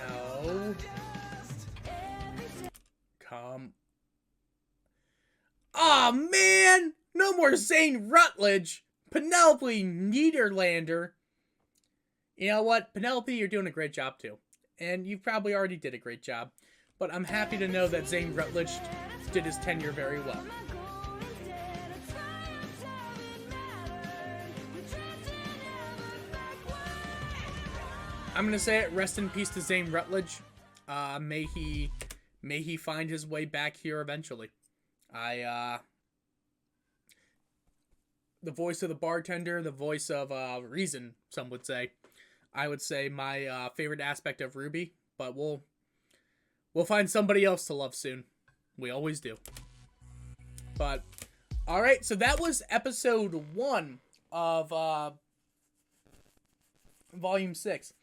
No. Come. Aw, man! No more Zane Rutledge! Penelope Niederlander. You know what? Penelope, you're doing a great job too. And you probably already did a great job. But I'm happy to know that Zane Rutledge did his tenure very well. I'm gonna say it. Rest in peace to Zane Rutledge. May he find his way back here eventually. The voice of the bartender, the voice of reason, some would say. I would say my favorite aspect of RWBY, but we'll find somebody else to love soon. We always do. But, alright, so that was episode 1 of Volume 6.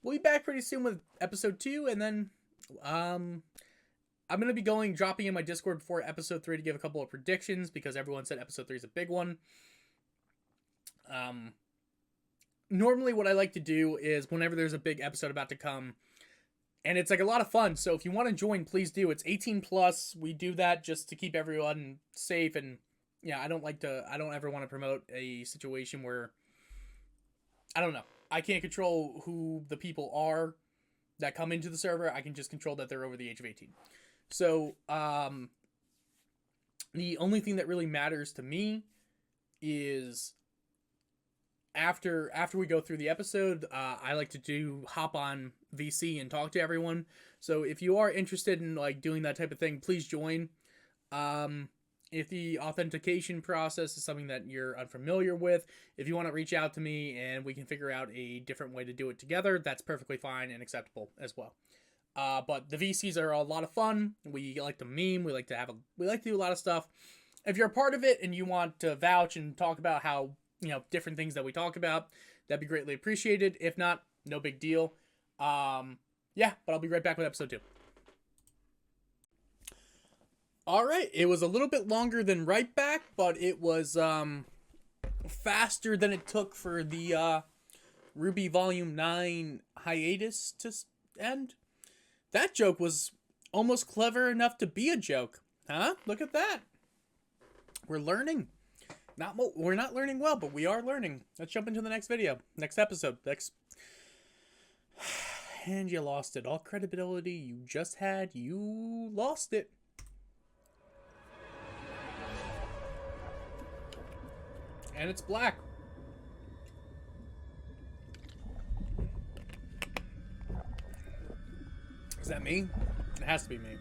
We'll be back pretty soon with episode 2, and then I'm going to be dropping in my Discord before episode 3 to give a couple of predictions, because everyone said episode 3 is a big one. Normally what I like to do is whenever there's a big episode about to come, and it's like a lot of fun, so if you want to join, please do. It's 18 plus. We do that just to keep everyone safe, and yeah, I don't ever want to promote a situation where, I don't know, I can't control who the people are that come into the server. I can just control that they're over the age of 18. So, the only thing that really matters to me is after we go through the episode, I like to hop on VC and talk to everyone. So if you are interested in like doing that type of thing, please join. If the authentication process is something that you're unfamiliar with, if you want to reach out to me and we can figure out a different way to do it together, that's perfectly fine and acceptable as well. But the VCs are a lot of fun. We like to meme. We like to do a lot of stuff. If you're a part of it and you want to vouch and talk about how, different things that we talk about, that'd be greatly appreciated. If not, no big deal. Yeah, but I'll be right back with episode 2. Alright, it was a little bit longer than right back, but it was faster than it took for the RWBY Volume 9 hiatus to end. That joke was almost clever enough to be a joke. Huh? Look at that. We're learning. We're not learning well, but we are learning. Let's jump into the next video. Next episode. And you lost it. All credibility you just had, you lost it. And it's black. Is that me? It has to be me.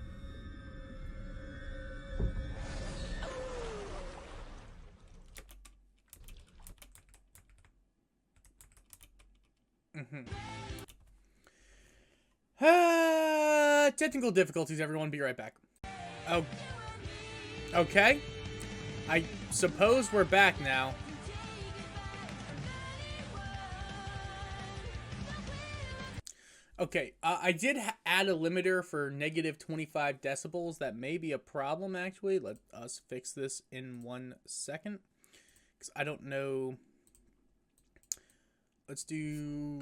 Technical difficulties, everyone. Be right back. Oh. Okay. I suppose we're back now. Okay, I did add a limiter for negative 25 decibels. That may be a problem, actually. Let us fix this in 1 second. Because I don't know. Let's do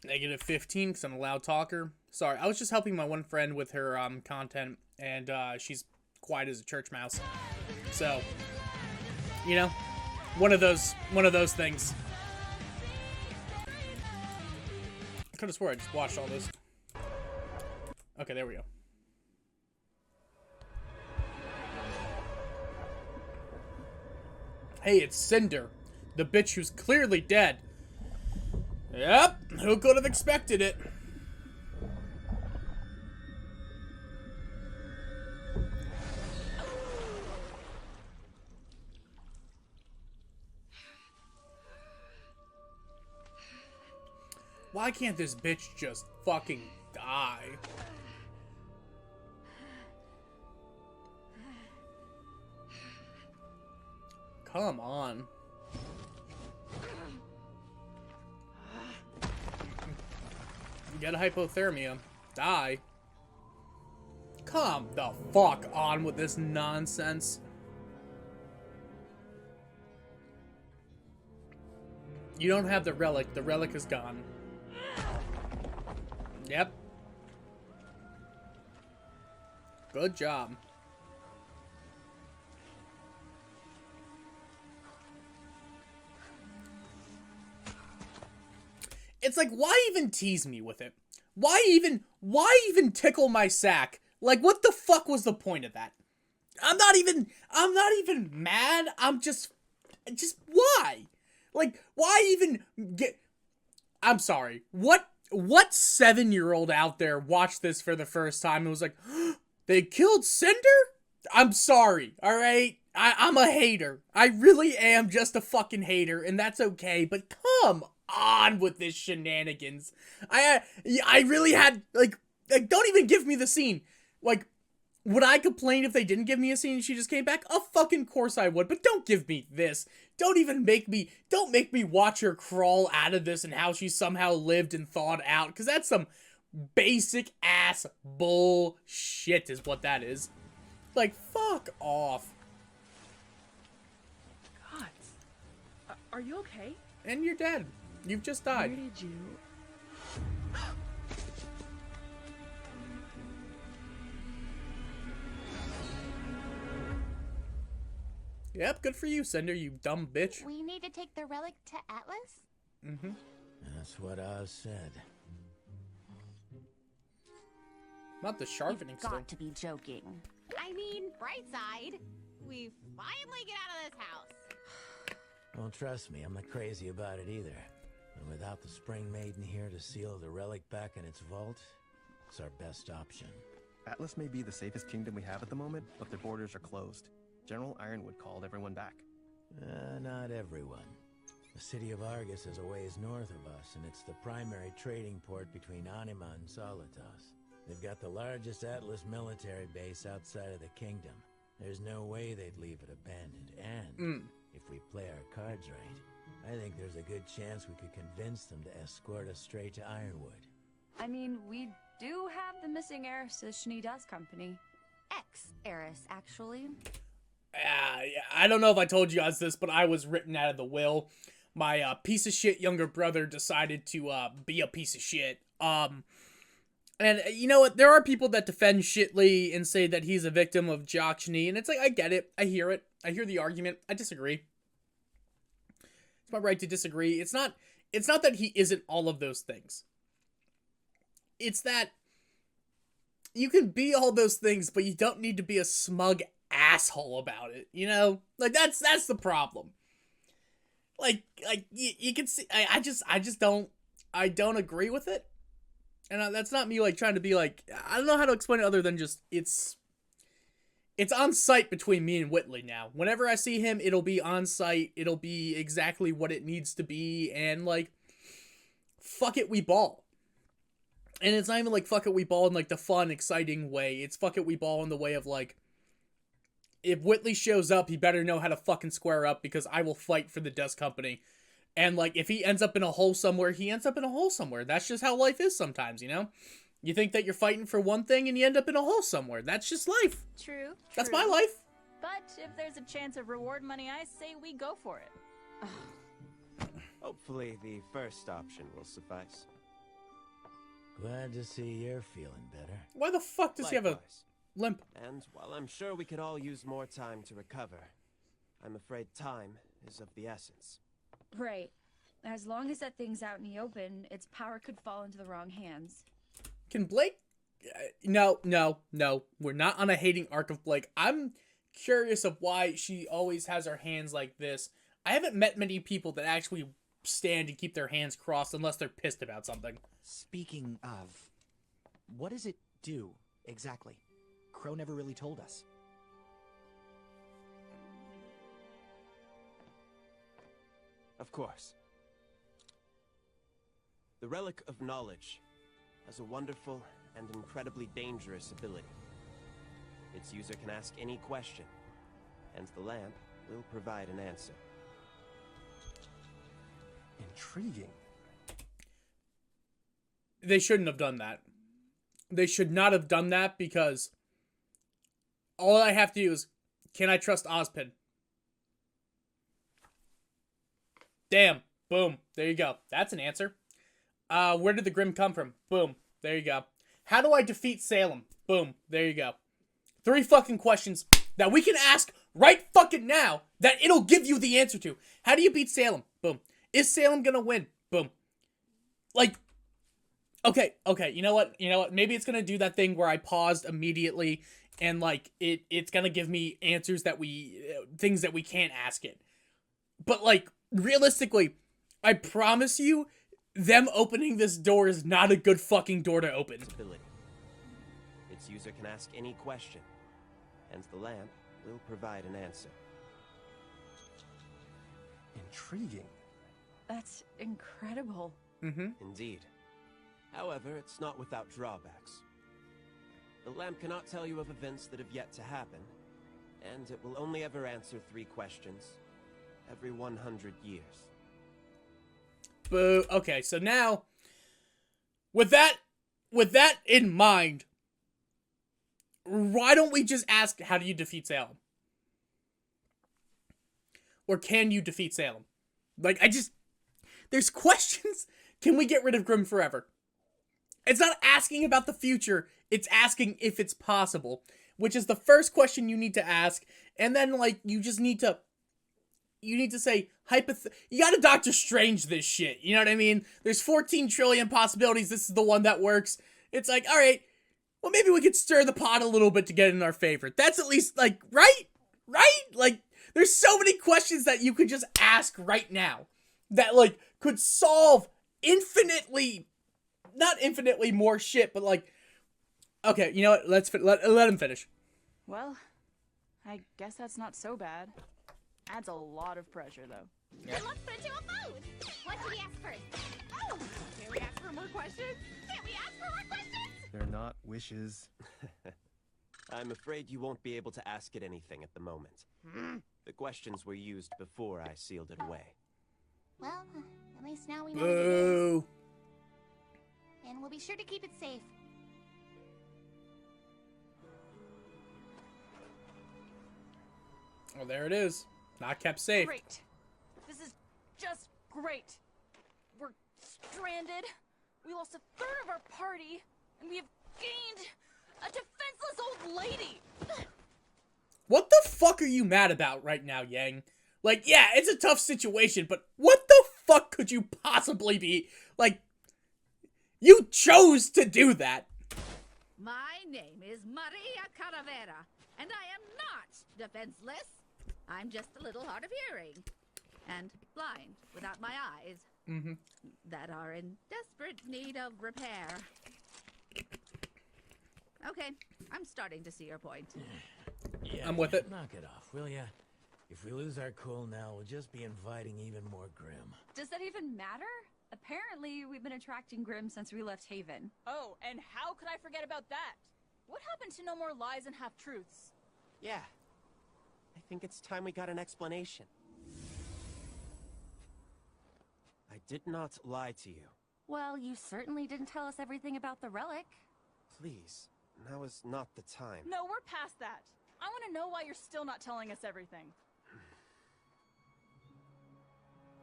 negative 15 because I'm a loud talker. Sorry, I was just helping my one friend with her content, and she's quiet as a church mouse. So, you know, one of those things. I could have swore I just watched all this. Okay, there we go. Hey, it's Cinder, the bitch who's clearly dead. Yep, who could have expected it? Why can't this bitch just fucking die? Come on. You got a hypothermia. Die. Come the fuck on with this nonsense. You don't have the relic. The relic is gone. Yep. Good job. It's like, why even tease me with it? Why even tickle my sack? Like, what the fuck was the point of that? I'm not even mad. I'm just why? Like, why even get... I'm sorry. What 7-year-old out there watched this for the first time and was like, they killed Cinder? I'm sorry, alright? I'm a hater. I really am just a fucking hater, and that's okay, but come on with this shenanigans. I really had, like, don't even give me the scene. Like, would I complain if they didn't give me a scene and she just came back? Of fucking course I would, but don't give me this. Don't make me watch her crawl out of this and how she somehow lived and thawed out, because that's some basic ass bullshit is what that is. Like, fuck off. God. Are you okay? And you're dead. You've just died. Where did you... Yep, good for you, Cinder, you dumb bitch. We need to take the relic to Atlas? Mm-hmm. That's what Oz said. Not the sharpening You've got to be joking. I mean, bright side. We finally get out of this house. Well, trust me, I'm not crazy about it either. And without the Spring Maiden here to seal the relic back in its vault, it's our best option. Atlas may be the safest kingdom we have at the moment, but their borders are closed. General Ironwood called everyone back. Not everyone. The city of Argus is a ways north of us, and it's the primary trading port between Anima and Solitas. They've got the largest Atlas military base outside of the kingdom. There's no way they'd leave it abandoned, and if we play our cards right, I think there's a good chance we could convince them to escort us straight to Ironwood. I mean, we do have the missing heiress to the Schnee Dust Company. Ex-heiress, actually. I don't know if I told you guys this, but I was written out of the will. My piece of shit younger brother decided to be a piece of shit. And you know what? There are people that defend Shitley and say that he's a victim of Jock Schnee, and it's like, I get it. I hear it. I hear the argument. I disagree. It's my right to disagree. It's not that he isn't all of those things. It's that you can be all those things, but you don't need to be a smug asshole about it, you know? Like, that's the problem. like you can see, I just don't agree with it. And that's not me like trying to be like, I don't know how to explain it other than just it's on site between me and Whitley now. Whenever I see him, it'll be on site. It'll be exactly what it needs to be. And like, fuck it, we ball. And it's not even like fuck it, we ball in like the fun, exciting way. It's fuck it, we ball in the way of like, if Whitley shows up, he better know how to fucking square up because I will fight for the Dust Company. And like, if he ends up in a hole somewhere, he ends up in a hole somewhere. That's just how life is sometimes, you know? You think that you're fighting for one thing and you end up in a hole somewhere. That's just life. True. That's my life. But if there's a chance of reward money, I say we go for it. Hopefully the first option will suffice. Glad to see you're feeling better. Why the fuck does he have a limp? And while I'm sure we could all use more time to recover, I'm afraid time is of the essence. Right. As long as that thing's out in the open, its power could fall into the wrong hands. Can Blake... No. We're not on a hating arc of Blake. I'm curious of why she always has her hands like this. I haven't met many people that actually stand and keep their hands crossed unless they're pissed about something. Speaking of, what does it do, exactly? Crow never really told us. Of course. The Relic of Knowledge has a wonderful and incredibly dangerous ability. Its user can ask any question, and the lamp will provide an answer. Intriguing. They shouldn't have done that. They should not have done that because all I have to do is, can I trust Ozpin? Damn. Boom. There you go. That's an answer. Where did the Grimm come from? Boom. There you go. How do I defeat Salem? Boom. There you go. 3 fucking questions that we can ask right fucking now that it'll give you the answer to. How do you beat Salem? Boom. Is Salem gonna win? Boom. Like, okay, you know what? Maybe it's gonna do that thing where I paused immediately and like it's gonna give me answers that things that we can't ask it. But like, realistically, I promise you, them opening this door is not a good fucking door to open. Its user can ask any question, and the lamp will provide an answer. Intriguing. That's incredible. Indeed. However, it's not without drawbacks. The lamp cannot tell you of events that have yet to happen, and it will only ever answer 3 questions every 100 years. Boo. Okay, so now, with that in mind, why don't we just ask, how do you defeat Salem? Or can you defeat Salem? Like, there's questions. Can we get rid of Grimm forever? It's not asking about the future, it's asking if it's possible, which is the first question you need to ask, and then, like, you just need to say, you gotta Doctor Strange this shit, you know what I mean? There's 14 trillion possibilities, this is the one that works. It's like, alright, well, maybe we could stir the pot a little bit to get in our favor. That's at least, like, right? Like, there's so many questions that you could just ask right now that, like, could solve not infinitely more shit, but, like, okay, you know what, let him finish. Well, I guess that's not so bad. Adds a lot of pressure, though. Then let's put it to a vote. What should we ask first? Oh, can we ask for more questions? Can't we ask for more questions? They're not wishes. I'm afraid you won't be able to ask it anything at the moment. The questions were used before I sealed it away. Well, at least now we know what it is. Boo. And we'll be sure to keep it safe. Oh, there it is. Not kept safe. Great. This is just great. We're stranded. We lost a third of our party, and we have gained a defenseless old lady. What the fuck are you mad about right now, Yang? Like, yeah, it's a tough situation, but what the fuck could you possibly be? Like, you chose to do that. My name is Maria Caravera, and I am not defenseless. I'm just a little hard of hearing. and blind without my eyes that are in desperate need of repair. Okay, I'm starting to see your point. Yeah, I'm with it. Knock it off, will ya? If we lose our cool now, we'll just be inviting even more Grim. Does that even matter? Apparently, we've been attracting Grim since we left Haven. Oh, and how could I forget about that? What happened to no more lies and half-truths? Yeah. I think it's time we got an explanation. I did not lie to you. Well, you certainly didn't tell us everything about the relic. Please, now is not the time. No, we're past that. I want to know why you're still not telling us everything.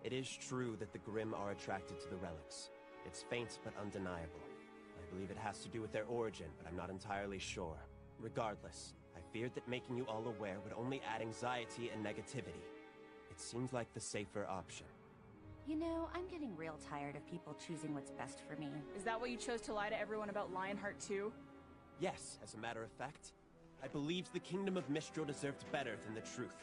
It is true that the Grimm are attracted to the relics. It's faint but undeniable. I believe it has to do with their origin, but I'm not entirely sure. Regardless, I feared that making you all aware would only add anxiety and negativity. It seems like the safer option. You know, I'm getting real tired of people choosing what's best for me. Is that why you chose to lie to everyone about Lionheart too? Yes, as a matter of fact. I believed the Kingdom of Mistral deserved better than the truth.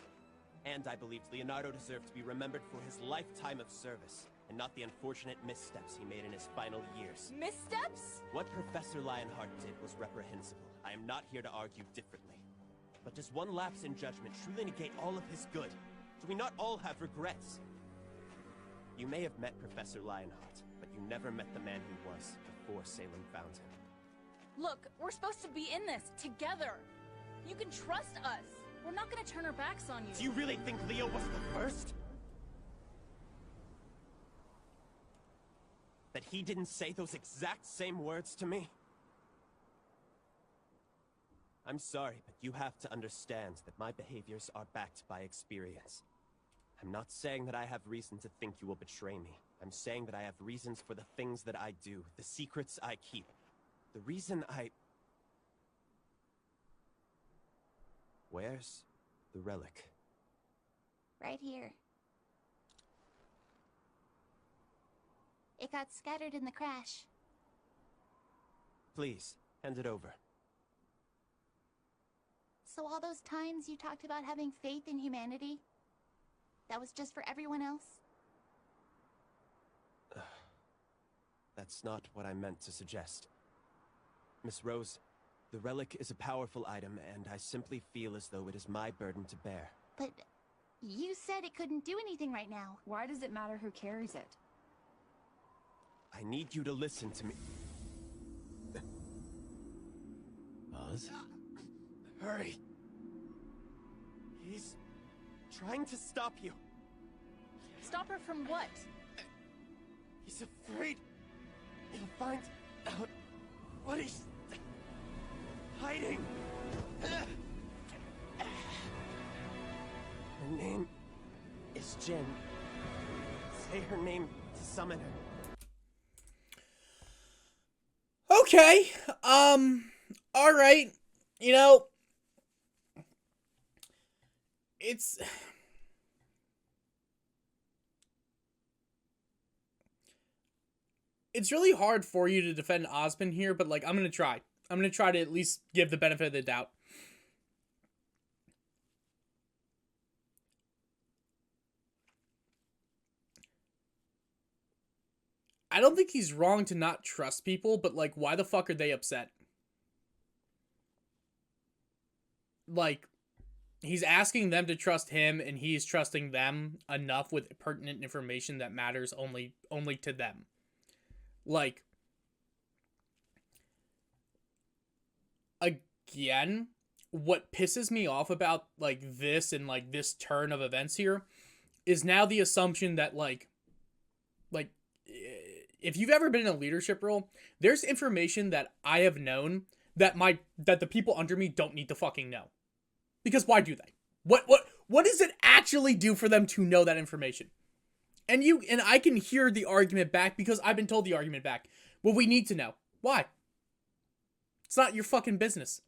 And I believed Leonardo deserved to be remembered for his lifetime of service, and not the unfortunate missteps he made in his final years. Missteps? What Professor Lionheart did was reprehensible. I am not here to argue differently. But does one lapse in judgment truly negate all of his good? Do we not all have regrets? You may have met Professor Lionheart, but you never met the man he was before Salem found him. Look, we're supposed to be in this, together. You can trust us. We're not gonna turn our backs on you. Do you really think Leo was the first? That he didn't say those exact same words to me? I'm sorry, but you have to understand that my behaviors are backed by experience. I'm not saying that I have reason to think you will betray me. I'm saying that I have reasons for the things that I do, the secrets I keep. The reason I... Where's the relic? Right here. It got scattered in the crash. Please, hand it over. So all those times you talked about having faith in humanity, that was just for everyone else? That's not what I meant to suggest. Miss Rose, the relic is a powerful item, and I simply feel as though it is my burden to bear. But you said it couldn't do anything right now. Why does it matter who carries it? I need you to listen to me. Oz? Hurry. He's trying to stop you. Stop her from what? He's afraid he'll find out what he's hiding. Her name is Jen. Say her name to summon her. Okay. All right. You know, it's really hard for you to defend Osmond here, but like I'm gonna try to at least give the benefit of the doubt. I don't think he's wrong to not trust people, but like why the fuck are they upset? Like, he's asking them to trust him, and he's trusting them enough with pertinent information that matters only to them. Like, again, what pisses me off about, like, this and, like, this turn of events here is now the assumption that, like, if you've ever been in a leadership role, there's information that I have known that the people under me don't need to fucking know. Because why do they? What does it actually do for them to know that information? And I can hear the argument back because I've been told the argument back. Well, we need to know. Why? It's not your fucking business.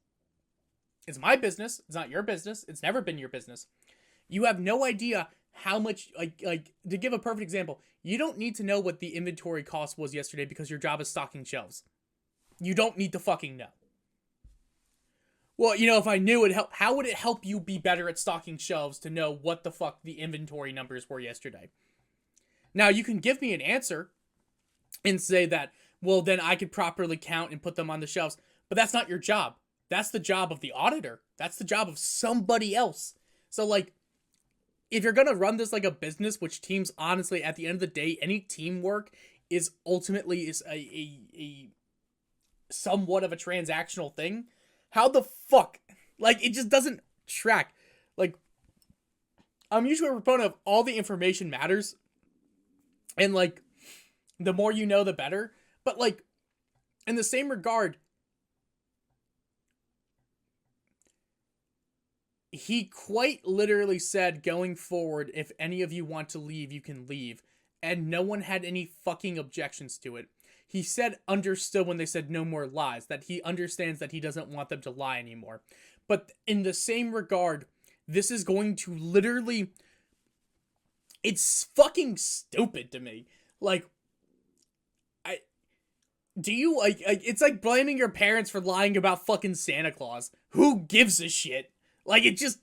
It's my business. It's not your business. It's never been your business. You have no idea how much, like to give a perfect example, you don't need to know what the inventory cost was yesterday because your job is stocking shelves. You don't need to fucking know. Well, you know, if I knew it, how would it help you be better at stocking shelves to know what the fuck the inventory numbers were yesterday? Now, you can give me an answer and say that, well, then I could properly count and put them on the shelves. But that's not your job. That's the job of the auditor. That's the job of somebody else. So, like, if you're going to run this like a business, which teams, honestly, at the end of the day, any teamwork is ultimately a somewhat of a transactional thing. How the fuck? Like, it just doesn't track. Like, I'm usually a proponent of all the information matters. And, like, the more you know, the better. But, like, in the same regard, he quite literally said, going forward, if any of you want to leave, you can leave. And no one had any fucking objections to it. He said understood when they said no more lies, that he understands that he doesn't want them to lie anymore. But in the same regard, this is going to literally... It's fucking stupid to me. Like, do you, like, it's like blaming your parents for lying about fucking Santa Claus. Who gives a shit? Like, it's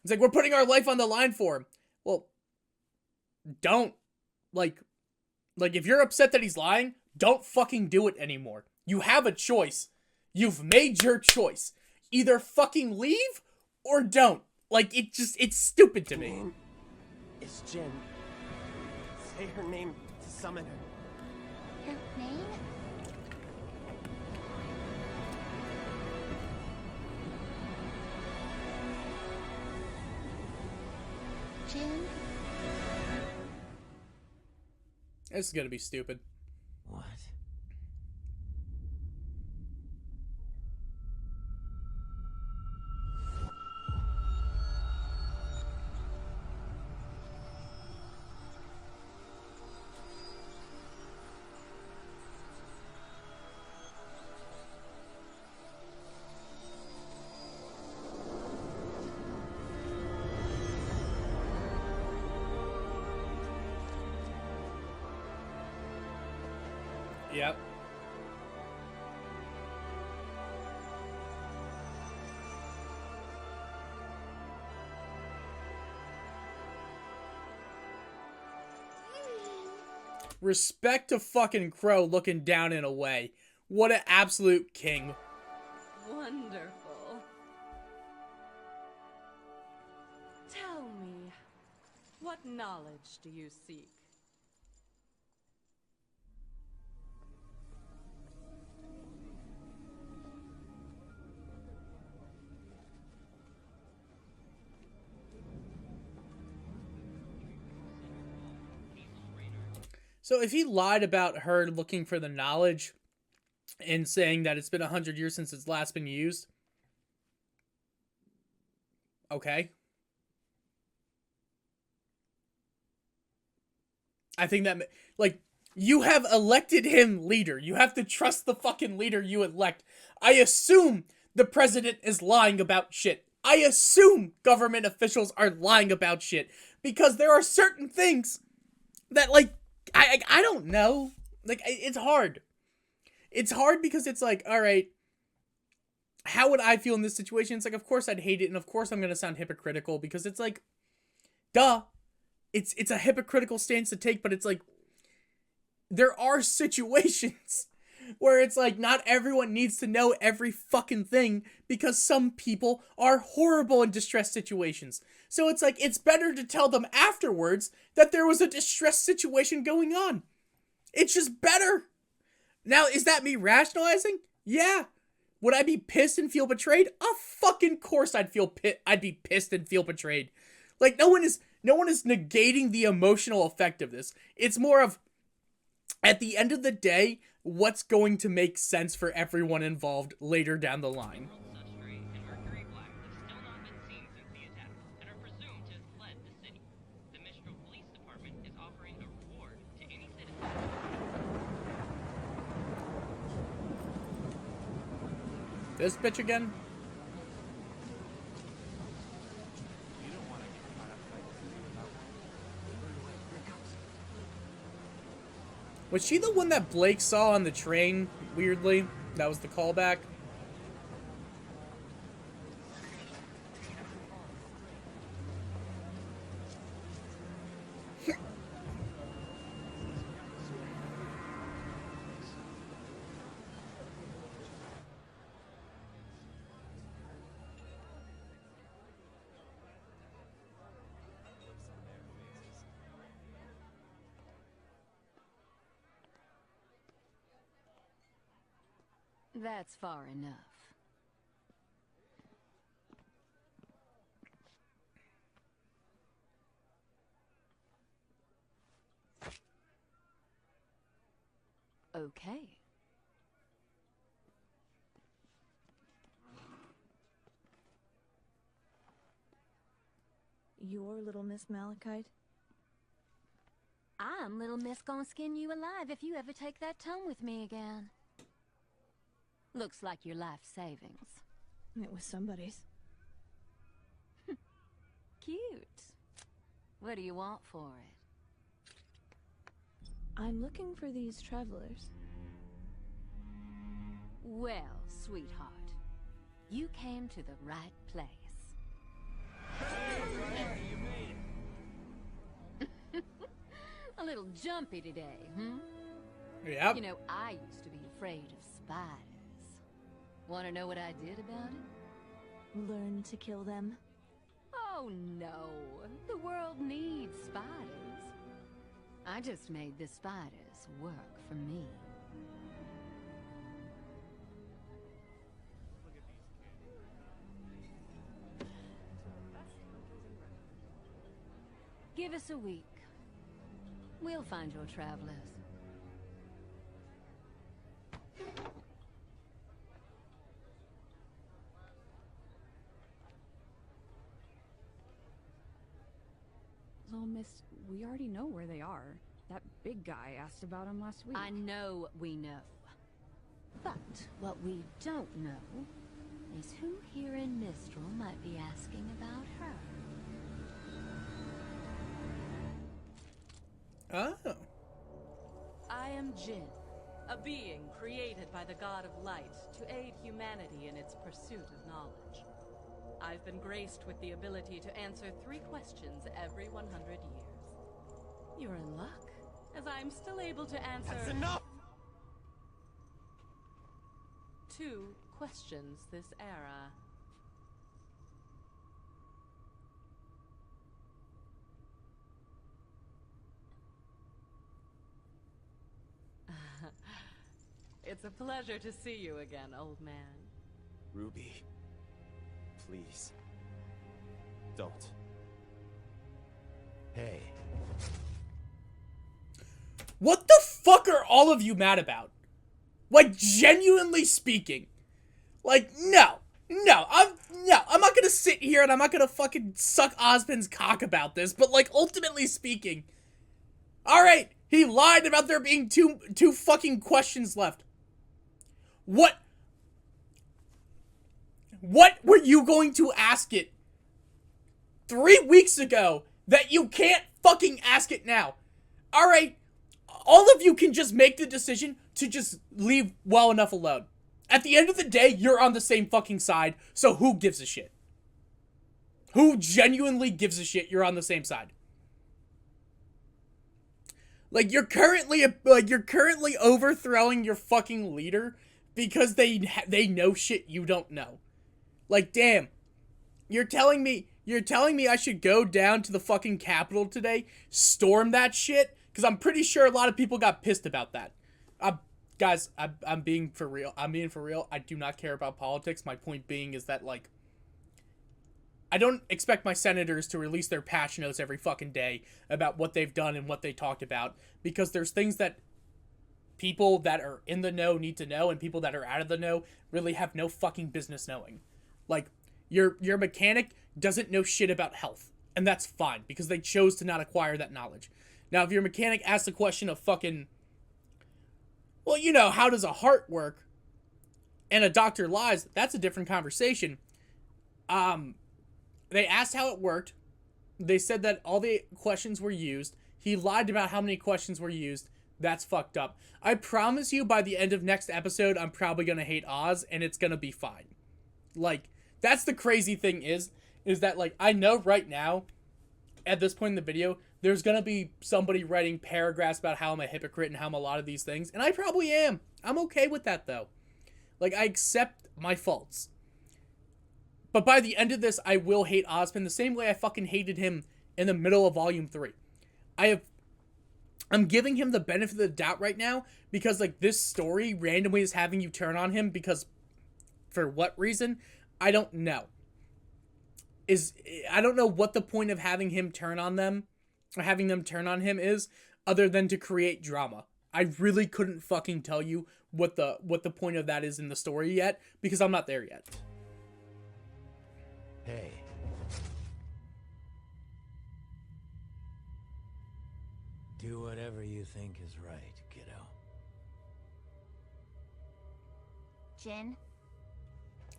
like, we're putting our life on the line for him. Well, don't. Like, if you're upset that he's lying, don't fucking do it anymore. You have a choice. You've made your choice. Either fucking leave or don't. Like, it's stupid to me. It's Jen. Say her name to summon her. Her name? Jin? This is gonna be stupid. What? Yep. Respect to fucking Crow looking down in a way. What an absolute king. Wonderful. Tell me, what knowledge do you seek? So if he lied about her looking for the knowledge and saying that it's been 100 years since it's last been used, okay. I think that, like, you have elected him leader. You have to trust the fucking leader you elect. I assume the president is lying about shit. I assume government officials are lying about shit. Because there are certain things that, like, I don't know. Like, it's hard. It's hard because it's like, all right, how would I feel in this situation? It's like, of course I'd hate it, and of course I'm going to sound hypocritical, because it's like, duh. It's a hypocritical stance to take, but it's like, there are situations where it's like, not everyone needs to know every fucking thing, because some people are horrible in distress situations. So it's like, it's better to tell them afterwards that there was a distress situation going on. It's just better. Now, is that me rationalizing? Yeah. Would I be pissed and feel betrayed? Of fucking course I'd be pissed and feel betrayed. Like, no one is negating the emotional effect of this. It's more of, at the end of the day, what's going to make sense for everyone involved later down the line. This bitch again? Was she the one that Blake saw on the train, weirdly? That was the callback? That's far enough. Okay. You're Little Miss Malachite? I'm Little Miss gonna skin you alive if you ever take that tone with me again. Looks like your life savings. It was somebody's. Cute. What do you want for it? I'm looking for these travelers. Well, sweetheart, you came to the right place. A little jumpy today, Yep. You know, I used to be afraid of spiders. Want to know what I did about it? Learn to kill them. Oh no, the world needs spiders. I just made the spiders work for me. Give us a week. We'll find your travelers. Little Miss, we already know where they are. That big guy asked about them last week. I know we know. But what we don't know is who here in Mistral might be asking about her. Oh. I am Jinn, a being created by the god of light to aid humanity in its pursuit of knowledge. I've been graced with the ability to answer 3 questions every 100 years. You're in luck, as I'm still able to answer... That's enough! 2 questions this era. It's a pleasure to see you again, old man. Ruby, please. Don't. Hey. What the fuck are all of you mad about? Like, genuinely speaking. Like, no. I'm not gonna sit here and I'm not gonna fucking suck Osmond's cock about this, but like, ultimately speaking, alright, he lied about there being two fucking questions left. What were you going to ask it 3 weeks ago that you can't fucking ask it now? Alright, all of you can just make the decision to just leave well enough alone. At the end of the day, you're on the same fucking side, so who gives a shit? Who genuinely gives a shit you're on the same side? Like, you're currently overthrowing your fucking leader because they know shit you don't know. Like, damn. You're telling me I should go down to the fucking Capitol today, storm that shit? Because I'm pretty sure a lot of people got pissed about that. Guys, I'm being for real. I'm being for real. I do not care about politics. My point being is that, like, I don't expect my senators to release their patch notes every fucking day about what they've done and what they talked about, because there's things that people that are in the know need to know, and people that are out of the know really have no fucking business knowing. Like, your mechanic doesn't know shit about health, and that's fine, because they chose to not acquire that knowledge. Now, if your mechanic asks the question of fucking, well, you know, how does a heart work, and a doctor lies, that's a different conversation. They asked how it worked. They said that all the questions were used. He lied about how many questions were used. That's fucked up. I promise you, by the end of next episode, I'm probably gonna hate Oz, and it's gonna be fine. Like, that's the crazy thing is that, like, I know right now, at this point in the video, there's gonna be somebody writing paragraphs about how I'm a hypocrite and how I'm a lot of these things, and I probably am. I'm okay with that, though. Like, I accept my faults. But by the end of this, I will hate Osmond the same way I fucking hated him in the middle of Volume 3. I I'm giving him the benefit of the doubt right now because, like, this story randomly is having you turn on him because, for what reason? I don't know. I don't know what the point of having him turn on them, or having them turn on him is, other than to create drama. I really couldn't fucking tell you what the point of that is in the story yet, because I'm not there yet. Hey. Do whatever you think is right, kiddo. Jin?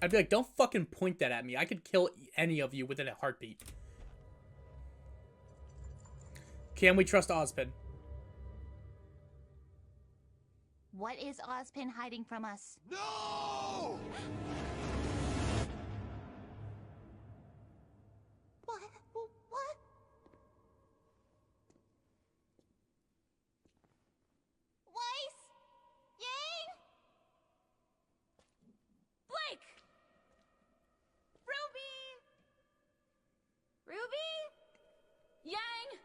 I'd be like, don't fucking point that at me. I could kill any of you within a heartbeat. Can we trust Ozpin? What is Ozpin hiding from us? No! What? What? Weiss? Yang? Blake! Ruby! Ruby? Yang?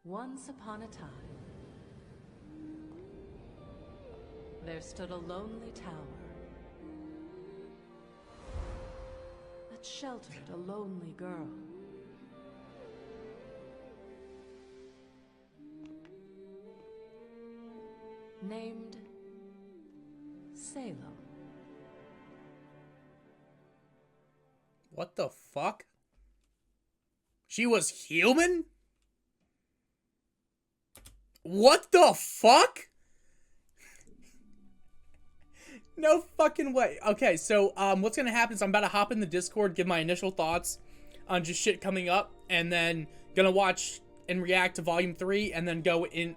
Once upon a time, there stood a lonely tower that sheltered a lonely girl. Named Salem. What the fuck? She was human? What the fuck? No fucking way. Okay, so what's gonna happen is I'm about to hop in the Discord, give my initial thoughts on just shit coming up, and then gonna watch and react to Volume 3, and then go in,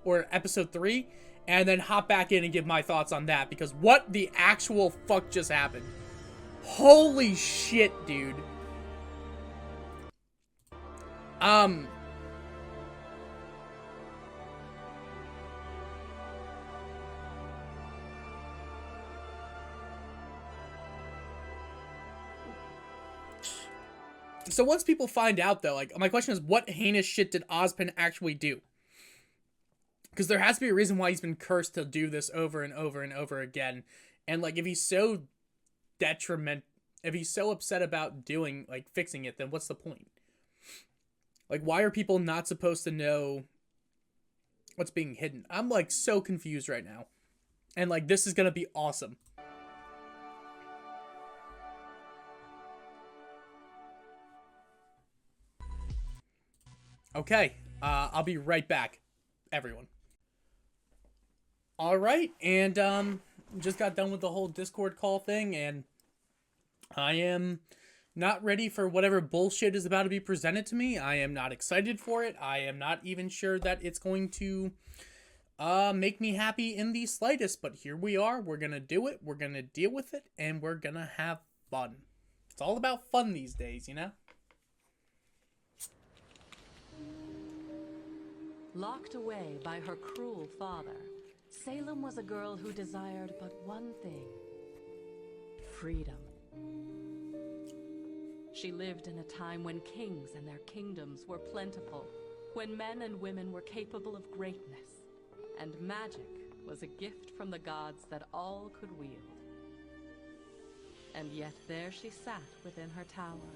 or Episode 3, and then hop back in and give my thoughts on that, because what the actual fuck just happened? Holy shit, dude. So once people find out, though, like, my question is, what heinous shit did Ozpin actually do? Because there has to be a reason why he's been cursed to do this over and over and over again. And, like, if he's so if he's so upset about doing, like, fixing it, then what's the point? Like, why are people not supposed to know what's being hidden? I'm, like, so confused right now. And, like, this is gonna be awesome. Okay, I'll be right back, everyone. Alright, and, just got done with the whole Discord call thing, and I am not ready for whatever bullshit is about to be presented to me. I am not excited for it. I am not even sure that it's going to, make me happy in the slightest, but here we are. We're gonna do it, we're gonna deal with it, and we're gonna have fun. It's all about fun these days, you know? Locked away by her cruel father, Salem was a girl who desired but one thing: freedom. She lived in a time when kings and their kingdoms were plentiful, when men and women were capable of greatness, and magic was a gift from the gods that all could wield. And yet there she sat within her tower.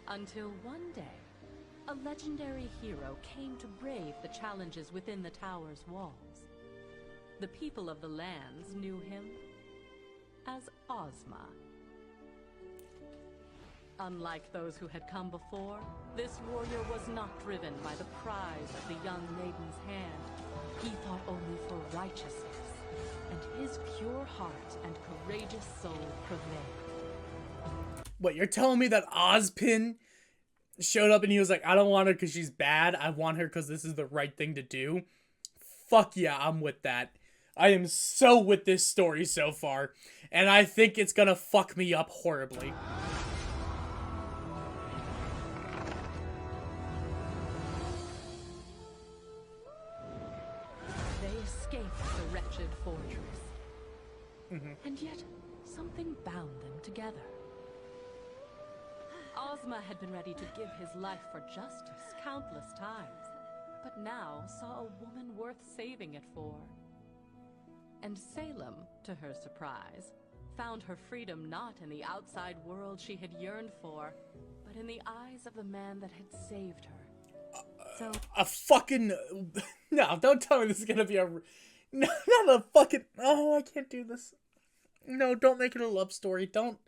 Until one day, a legendary hero came to brave the challenges within the tower's walls. The people of the lands knew him as Ozma. Unlike those who had come before, this warrior was not driven by the prize of the young maiden's hand. He fought only for righteousness, and his pure heart and courageous soul prevailed. What, you're telling me that Ozpin showed up and he was like, I don't want her because she's bad, I want her because this is the right thing to do? Fuck yeah, I'm with that. I am so with this story so far, and I think it's gonna fuck me up horribly. They escaped the wretched fortress. And yet, something bound them together. Ozma had been ready to give his life for justice countless times, but now saw a woman worth saving it for. And Salem, to her surprise, found her freedom not in the outside world she had yearned for, but in the eyes of the man that had saved her. So a fucking no! Don't tell me this is gonna be a no, not a fucking. Oh, I can't do this. No, don't make it a love story. Don't.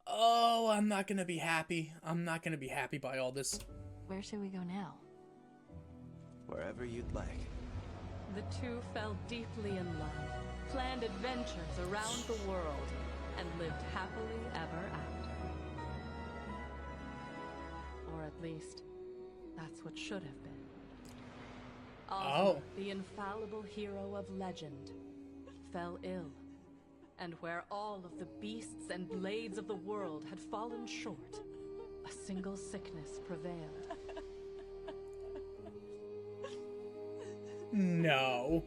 Oh, I'm not gonna be happy. I'm not gonna be happy by all this. Where should we go now? Wherever you'd like. The two fell deeply in love, planned adventures around the world, and lived happily ever after. Or at least, that's what should have been. Ozma, the infallible hero of legend, fell ill, and where all of the beasts and blades of the world had fallen short, a single sickness prevailed. No.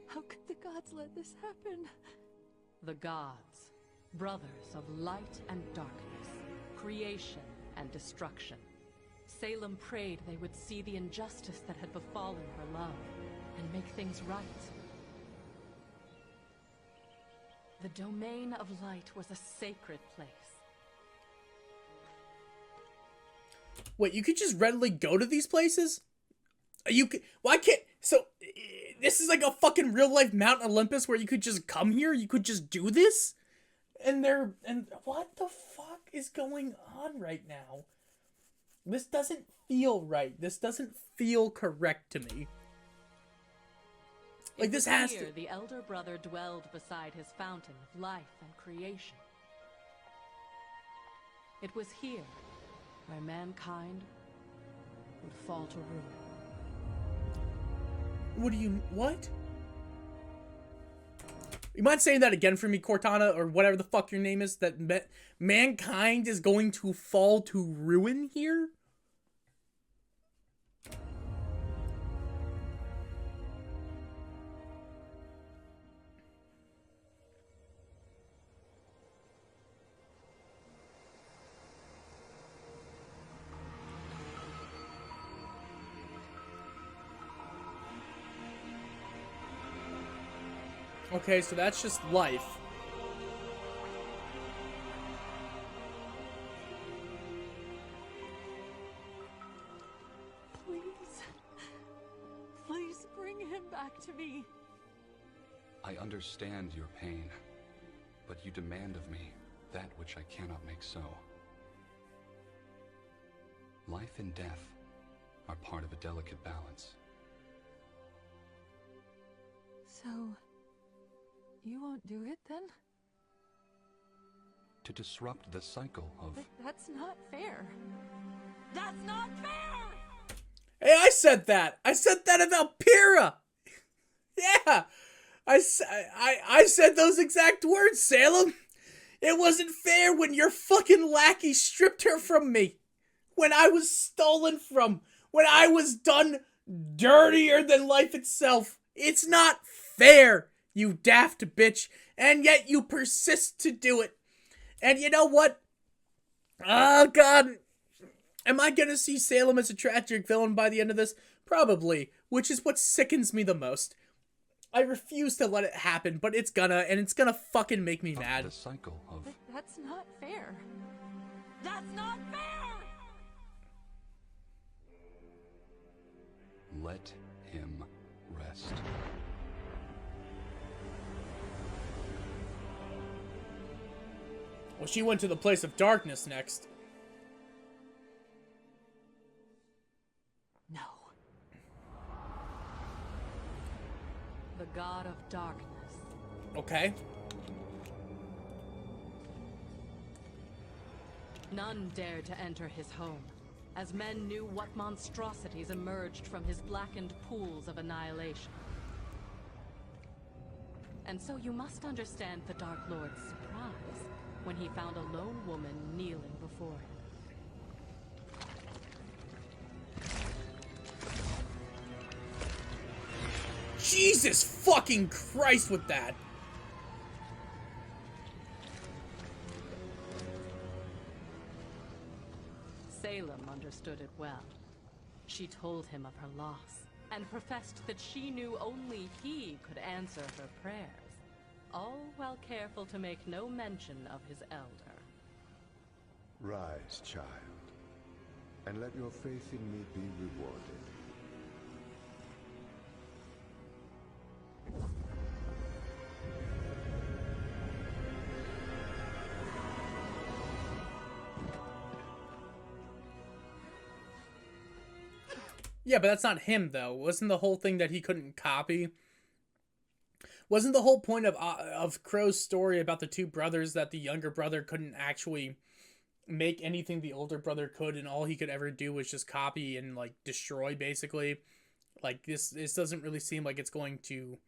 How could the gods let this happen? The gods, brothers of light and darkness, creation and destruction. Salem prayed they would see the injustice that had befallen her love and make things right. The domain of light was a sacred place. Wait, you could just readily go to these places? You could, why can't, so, this is like a fucking real life Mount Olympus where you could just come here? You could just do this? And what the fuck is going on right now? This doesn't feel right. This doesn't feel correct to me. Like, this has to... The elder brother dwelled beside his fountain of life and creation. It was here where mankind would fall to ruin. What? You mind saying that again for me, Cortana, or whatever the fuck your name is? That mankind is going to fall to ruin here? Okay, so that's just life. Please. Please bring him back to me. I understand your pain, but you demand of me that which I cannot make so. Life and death are part of a delicate balance. So, you won't do it then? To disrupt the cycle of... But that's not fair. That's not fair! Hey, I said that! I said that about Pyrrha! Yeah! I said those exact words, Salem! It wasn't fair when your fucking lackey stripped her from me! When I was stolen from! When I was done dirtier than life itself! It's not fair, you daft bitch, and yet you persist to do it. And you know what? Oh, God. Am I gonna see Salem as a tragic villain by the end of this? Probably, which is what sickens me the most. I refuse to let it happen, but it's gonna, and it's gonna fucking make me mad. The cycle of... But that's not fair. That's not fair! Let him rest. Well, she went to the place of darkness next. No. The god of darkness. Okay. None dared to enter his home, as men knew what monstrosities emerged from his blackened pools of annihilation. And so you must understand the Dark Lord's surprise when he found a lone woman kneeling before him. Jesus fucking Christ with that! Salem understood it well. She told him of her loss, and professed that she knew only he could answer her prayers, all while careful to make no mention of his elder. Rise, child, and let your faith in me be rewarded. Yeah, but that's not him, though. Wasn't the whole thing that he couldn't copy? Wasn't the whole point of Crow's story about the two brothers that the younger brother couldn't actually make anything the older brother could, and all he could ever do was just copy and, like, destroy, basically? Like, this doesn't really seem like it's going to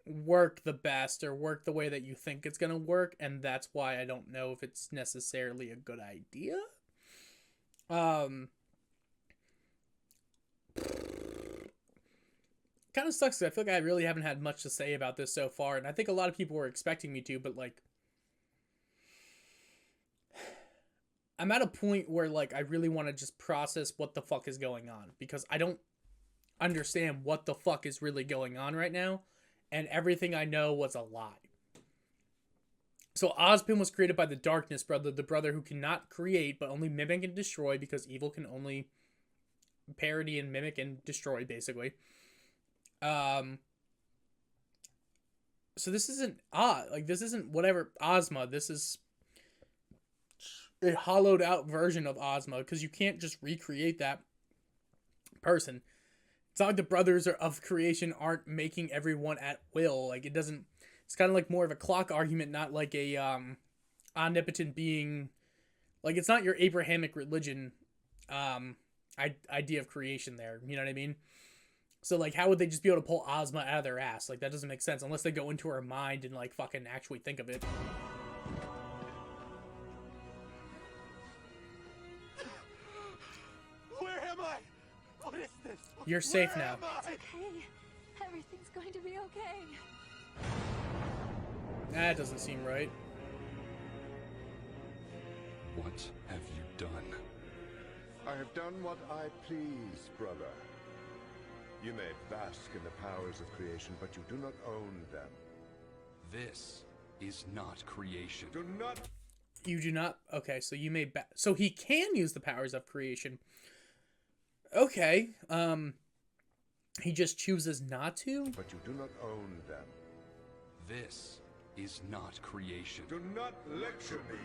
work the best or work the way that you think it's going to work, and that's why I don't know if it's necessarily a good idea. Kind of sucks, 'cause I feel like I really haven't had much to say about this so far, and I think a lot of people were expecting me to, but, like, I'm at a point where, like, I really want to just process what the fuck is going on, because I don't understand what the fuck is really going on right now, and everything I know was a lie. So Ozpin was created by the Darkness Brother, the brother who cannot create, but only mimic and destroy, because evil can only parody and mimic and destroy, basically. So this isn't this isn't whatever Ozma. This is a hollowed out version of Ozma, because you can't just recreate that person. It's not like the brothers of creation aren't making everyone at will. Like, it doesn't. It's kind of like more of a clock argument, not like a omnipotent being. Like, it's not your Abrahamic religion idea of creation there. You know what I mean? So, like, how would they just be able to pull Ozma out of their ass? Like, that doesn't make sense unless they go into her mind and, like, fucking actually think of it. Where am I? What is this? You're safe now. It's okay. Everything's going to be okay. That doesn't seem right. What have you done? I have done what I please, brother. You may bask in the powers of creation, but you do not own them. This is not creation. Do not... You do not... Okay, so you may... So he can use the powers of creation. Okay, he just chooses not to? But you do not own them. This is not creation. Do not lecture me.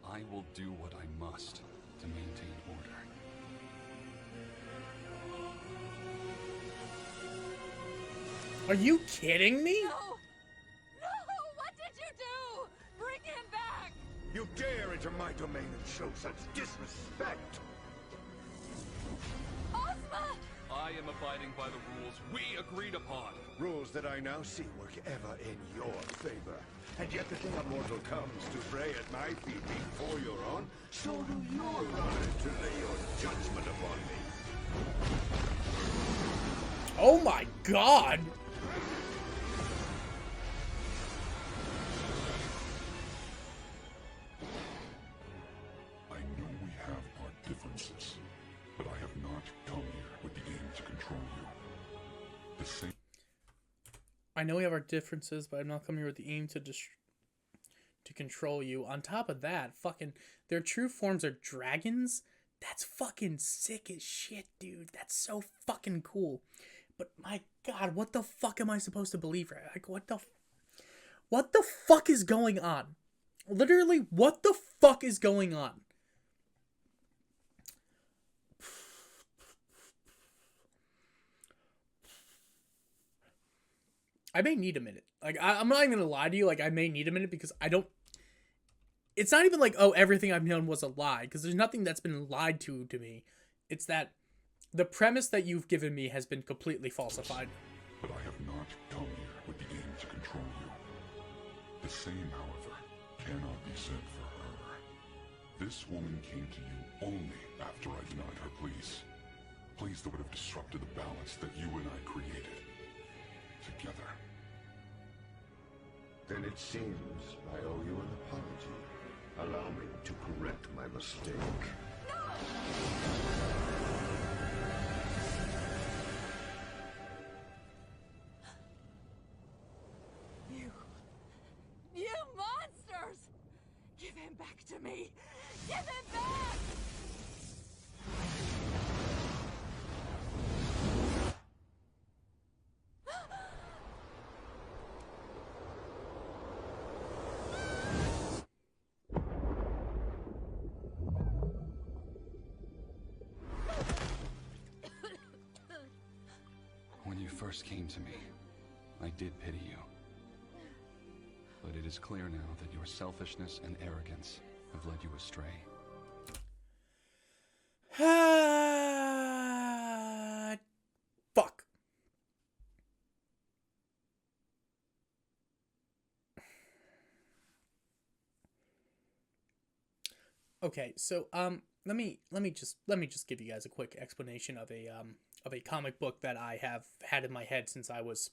I will do what I must to maintain order. Are you kidding me? No! No! What did you do? Bring him back! You dare enter my domain and show such disrespect! Ozma! I am abiding by the rules we agreed upon. Rules that I now see work ever in your favor. And yet the day a mortal comes to pray at my feet before your own, so do you rise to lay your judgment upon me. Oh my god! I know we have our differences, but I have not come here with the aim to control you. The same. I know we have our differences, but I'm not coming here with the aim to control you. On top of that, fucking, their true forms are dragons? That's fucking sick as shit, dude. That's so fucking cool. But my god, what the fuck am I supposed to believe right? Like, what the fuck is going on? Literally, what the fuck is going on? I may need a minute. Like, I'm not even gonna lie to you. Like, I may need a minute because I don't... It's not even like, oh, everything I've known was a lie. Because there's nothing that's been lied to me. It's that the premise that you've given me has been completely falsified. But I have not come here with the aim to control you. The same, however, cannot be said for her. This woman came to you only after I denied her pleas. Pleas that would have disrupted the balance that you and I created. Together. Then it seems I owe you an apology. Allow me to correct my mistake. You monsters! Give him back to me! Give him back! When you first came to me, I did pity you. But it is clear now that your selfishness and arrogance have led you astray. Fuck. Okay, so let me just give you guys a quick explanation of a comic book that I have had in my head since I was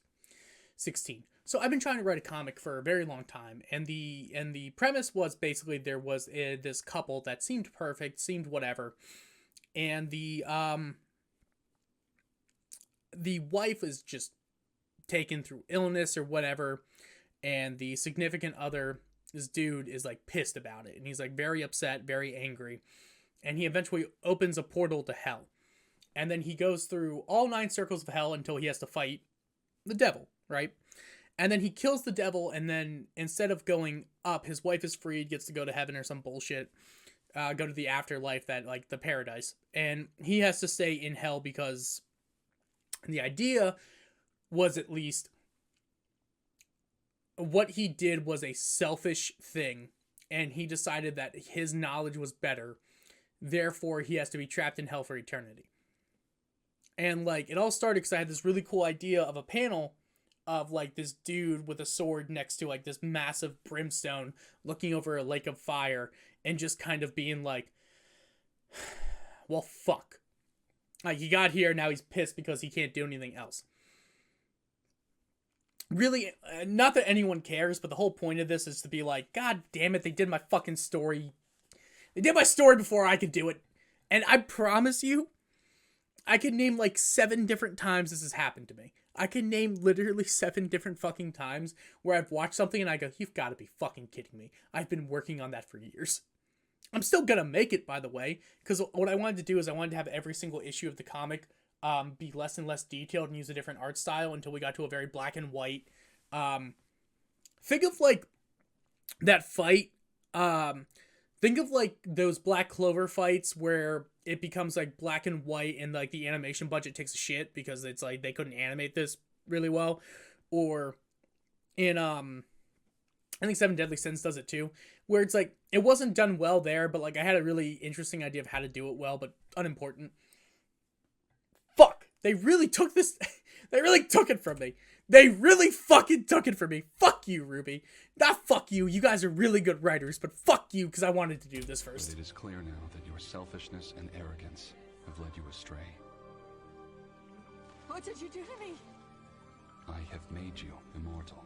16. So I've been trying to write a comic for a very long time, and the premise was basically there was this couple that seemed perfect, seemed whatever, and the wife is just taken through illness or whatever, and the significant other, this dude, is like pissed about it, and he's like very upset, very angry, and he eventually opens a portal to hell, and then he goes through all 9 circles of hell until he has to fight the devil, right? And then he kills the devil, and then instead of going up, his wife is freed, gets to go to heaven or some bullshit, go to the afterlife, that like the paradise, and he has to stay in hell because the idea was, at least what he did was a selfish thing, and he decided that his knowledge was better, therefore he has to be trapped in hell for eternity. And like it all started because I had this really cool idea of a panel of like this dude with a sword next to like this massive brimstone looking over a lake of fire and just kind of being like, well, fuck. Like, he got here, now he's pissed because he can't do anything else. Really, not that anyone cares, but the whole point of this is to be like, God damn it, they did my fucking story. They did my story before I could do it. And I promise you, I can name like 7 different times this has happened to me. I can name literally 7 different fucking times where I've watched something and I go, you've got to be fucking kidding me. I've been working on that for years. I'm still gonna make it, by the way, because what I wanted to do is I wanted to have every single issue of the comic be less and less detailed and use a different art style until we got to a very black and white. Think of like that fight. Think of like those Black Clover fights where it becomes like black and white and like the animation budget takes a shit because it's like they couldn't animate this really well. Or in I think Seven Deadly Sins does it too, where it's like it wasn't done well there, but like I had a really interesting idea of how to do it well, but unimportant. Fuck! They really took this. They really took it from me. They really fucking took it from me. Fuck you, RWBY. Not fuck you. You guys are really good writers, but fuck you because I wanted to do this first. But it is clear now that your selfishness and arrogance have led you astray. What did you do to me? I have made you immortal.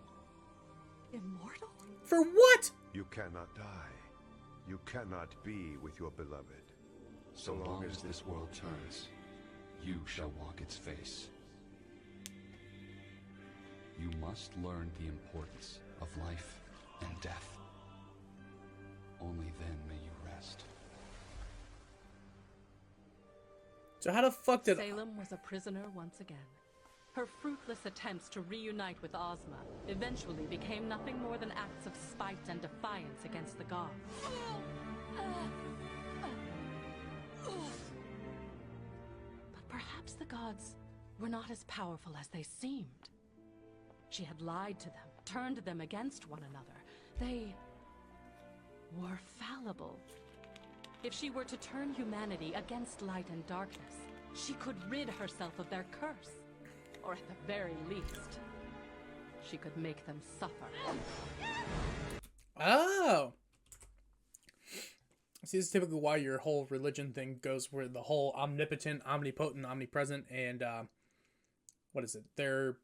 Immortal? For what? You cannot die. You cannot be with your beloved. So long as this world turns, you shall walk its face. You must learn the importance of life and death. Only then may you rest. So how the fuck did Salem was a prisoner once again. Her fruitless attempts to reunite with Ozma eventually became nothing more than acts of spite and defiance against the gods. But perhaps the gods were not as powerful as they seemed. She had lied to them, turned them against one another. They were fallible. If she were to turn humanity against light and darkness, she could rid herself of their curse. Or at the very least, she could make them suffer. Oh. See, this is typically why your whole religion thing goes where the whole omnipotent, omnipotent, omnipresent, and what is it? They're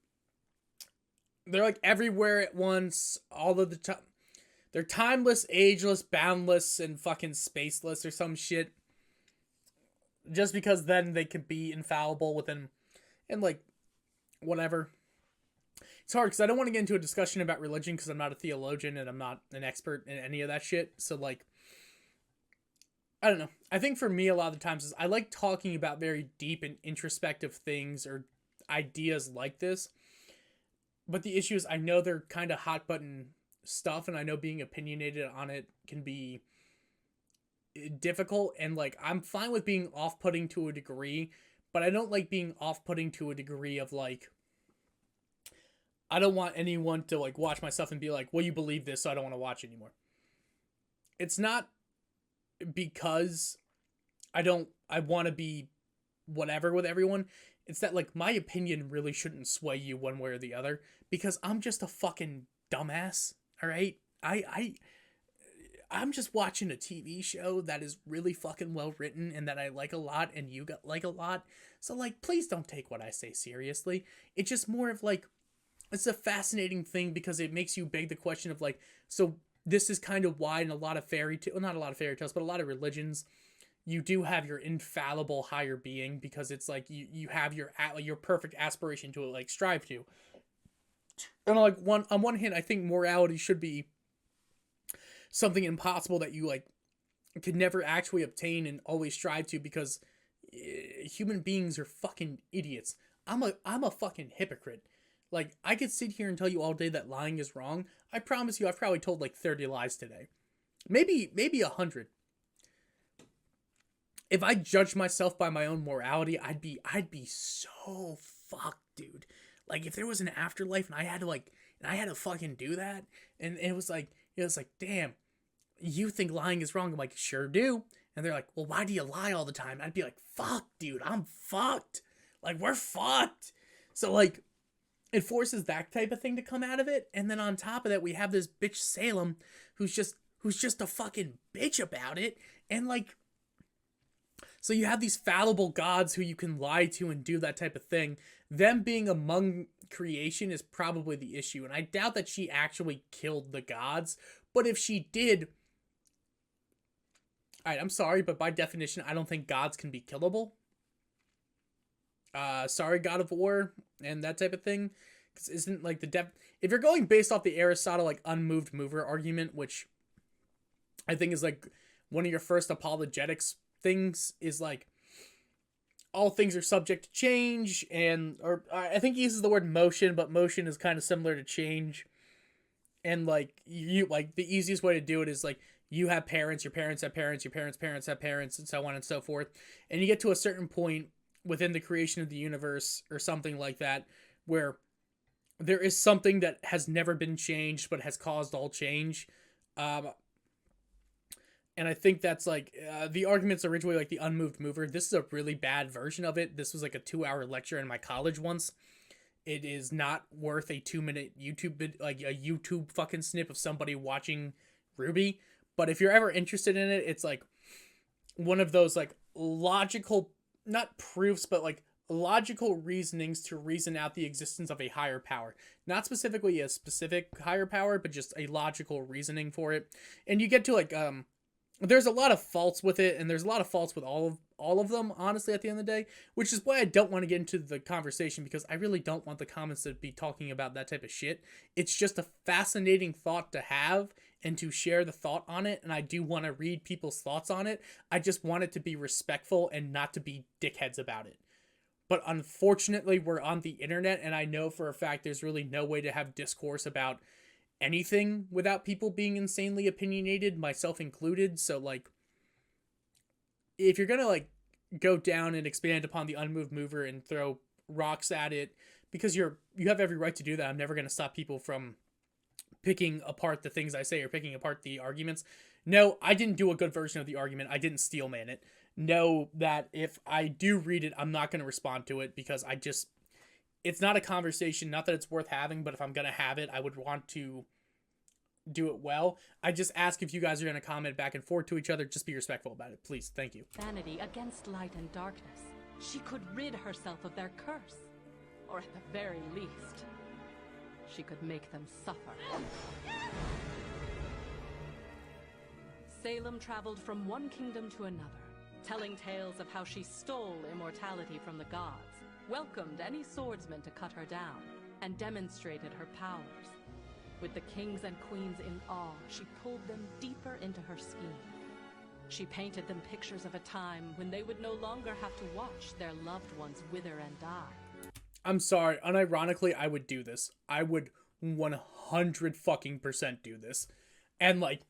they're like everywhere at once all of the time. They're timeless, ageless, boundless, and fucking spaceless or some shit. Just because then they can be infallible within, and like, whatever. It's hard because I don't want to get into a discussion about religion because I'm not a theologian and I'm not an expert in any of that shit. So like, I don't know. I think for me, a lot of the times is I like talking about very deep and introspective things or ideas like this. But the issue is I know they're kind of hot button stuff, and I know being opinionated on it can be difficult, and like I'm fine with being off-putting to a degree, but I don't like being off-putting to a degree of like I don't want anyone to like watch my stuff and be like, well, you believe this, so I don't want to watch anymore. It's not because I want to be whatever with everyone. It's that like my opinion really shouldn't sway you one way or the other because I'm just a fucking dumbass. All right, I'm just watching a TV show that is really fucking well written and that I like a lot and you like a lot. So like, please don't take what I say seriously. It's just more of like, it's a fascinating thing because it makes you beg the question of like, so this is kind of why in a lot of not a lot of fairy tales, but a lot of religions, you do have your infallible higher being because it's like you have your perfect aspiration to like strive to. And like on one hand, I think morality should be something impossible that you like could never actually obtain and always strive to because human beings are fucking idiots. I'm a fucking hypocrite. Like I could sit here and tell you all day that lying is wrong. I promise you, I've probably told like 30 lies today, maybe 100. If I judged myself by my own morality, I'd be so fucked, dude. Like if there was an afterlife and I had to fucking do that, and it was like damn, you think lying is wrong? I'm like, sure do. And they're like, well, why do you lie all the time? I'd be like, fuck, dude, I'm fucked. Like we're fucked. So like, it forces that type of thing to come out of it, and then on top of that, we have this bitch Salem, who's just a fucking bitch about it, and like. So you have these fallible gods who you can lie to and do that type of thing. Them being among creation is probably the issue. And I doubt that she actually killed the gods. But if she did... Alright, I'm sorry, but by definition, I don't think gods can be killable. Sorry, God of War, and that type of thing. Because isn't like the if you're going based off the Aristotle like unmoved mover argument, which I think is like one of your first apologetics things is like all things are subject to change, and or I think he uses the word motion, but motion is kind of similar to change. And like you like the easiest way to do it is like you have parents, your parents have parents, your parents have parents, and so on and so forth. And you get to a certain point within the creation of the universe or something like that where there is something that has never been changed but has caused all change. And I think that's like the argument's originally like the unmoved mover. This is a really bad version of it. This was like a 2-hour lecture in my college once. It is not worth a 2-minute like a YouTube fucking snip of somebody watching RWBY. But if you're ever interested in it, it's like one of those like logical, not proofs, but like logical reasonings to reason out the existence of a higher power. Not specifically a specific higher power, but just a logical reasoning for it. And you get to like there's a lot of faults with it, and there's a lot of faults with all of them, honestly, at the end of the day, which is why I don't want to get into the conversation, because I really don't want the comments to be talking about that type of shit. It's just a fascinating thought to have and to share the thought on it, and I do want to read people's thoughts on it. I just want it to be respectful and not to be dickheads about it. But unfortunately, we're on the internet, and I know for a fact there's really no way to have discourse about anything without people being insanely opinionated, myself included. So like, if you're gonna like go down and expand upon the unmoved mover and throw rocks at it, because you have every right to do that. I'm never gonna stop people from picking apart the things I say or picking apart the arguments. No, I didn't do a good version of the argument. I didn't steel man it. Know that if I do read it, I'm not gonna respond to it, because it's not a conversation, not that it's worth having, but if I'm going to have it, I would want to do it well. I just ask if you guys are going to comment back and forth to each other, just be respectful about it, please. Thank you. Vanity against light and darkness. She could rid herself of their curse. Or at the very least, she could make them suffer. Salem traveled from one kingdom to another, telling tales of how she stole immortality from the gods, welcomed any swordsman to cut her down, and demonstrated her powers. With the kings and queens in awe, she pulled them deeper into her scheme. She painted them pictures of a time when they would no longer have to watch their loved ones wither and die. I'm sorry, unironically, I would do this. I would 100% do this. And like,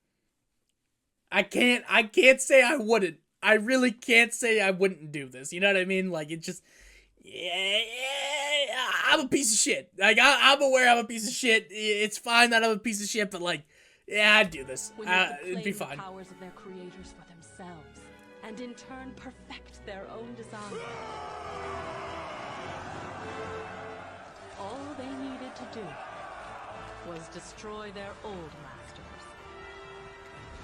I can't say I wouldn't. I really can't say I wouldn't do this. You know what I mean? Like, it just, yeah, I'm a piece of shit. Like, I'm aware I'm a piece of shit. It's fine that I'm a piece of shit, but like, yeah, I'd do this. It'd be fine. The powers of their creators for themselves, and in turn perfect their own design. All they needed to do was destroy their old masters.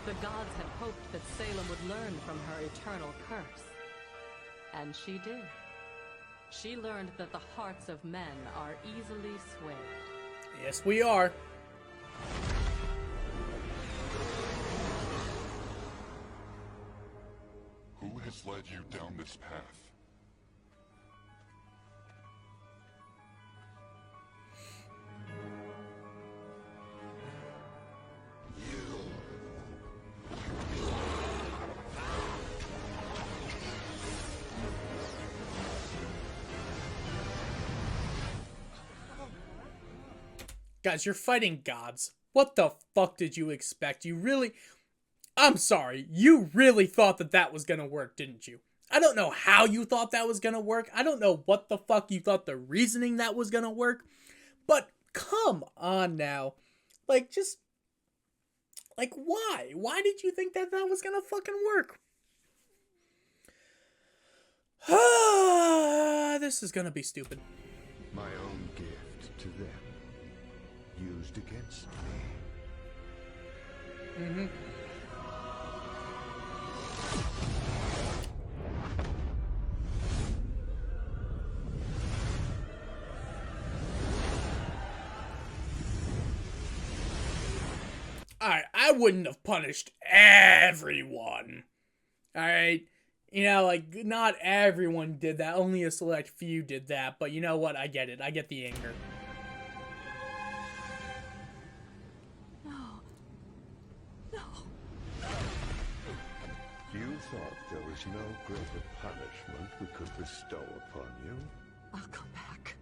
The gods had hoped that Salem would learn from her eternal curse. And she did. She learned that the hearts of men are easily swayed. Yes, we are. Who has led you down this path? Guys, you're fighting gods. What the fuck did you expect? You really... I'm sorry. You really thought that that was gonna work, didn't you? I don't know how you thought that was gonna work. I don't know what the fuck you thought the reasoning that was gonna work. But come on now. Like, just... Like, why? Why did you think that that was gonna fucking work? This is gonna be stupid. My own gift to them. Used against me. Mm-hmm. Alright, I wouldn't have punished everyone. Alright? You know, like, not everyone did that. Only a select few did that. But you know what? I get it. I get the anger. You thought there was no greater punishment we could bestow upon you? I'll go back.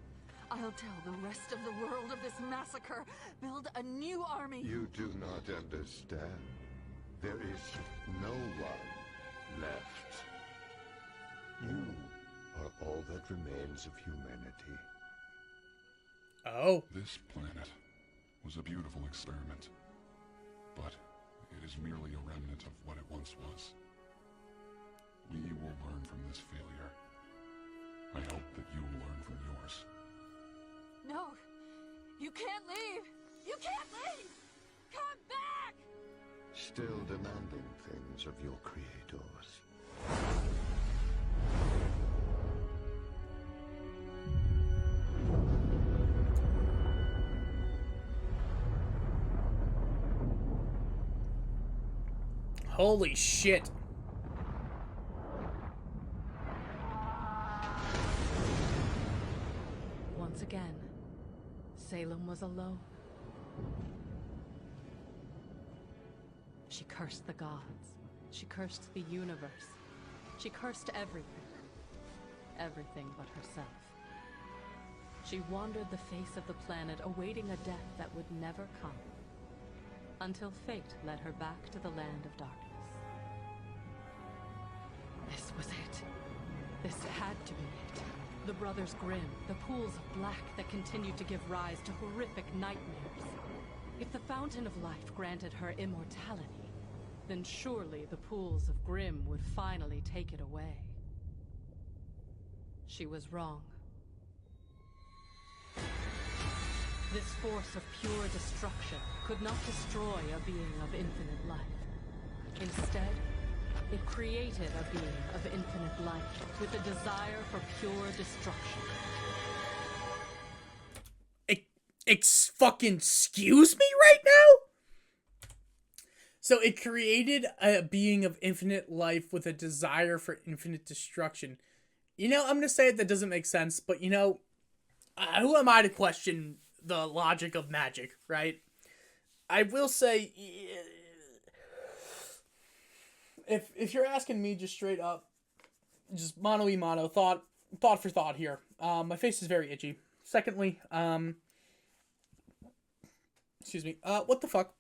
I'll tell the rest of the world of this massacre. Build a new army. You do not understand. There is no one left. You are all that remains of humanity. Oh. This planet was a beautiful experiment, but it is merely a remnant of what it once was. We will learn from this failure. I hope that you will learn from yours. No! You can't leave! You can't leave! Come back! Still demanding things of your creators. Holy shit. Once again, Salem was alone. She cursed the gods. She cursed the universe. She cursed everything. Everything but herself. She wandered the face of the planet, awaiting a death that would never come. Until fate led her back to the land of darkness. This was it. This had to be it. The Brothers Grimm, the pools of black that continued to give rise to horrific nightmares. If the Fountain of Life granted her immortality, then surely the pools of Grimm would finally take it away. She was wrong. This force of pure destruction could not destroy a being of infinite life. Instead, it created a being of infinite life with a desire for pure destruction. fucking excuse me right now? So it created a being of infinite life with a desire for infinite destruction. You know, I'm going to say it, that doesn't make sense, but you know, who am I to question the logic of magic, right? I will say, if you're asking me just straight up, just mano thought for thought here. My face is very itchy. Secondly, excuse me, what the fuck?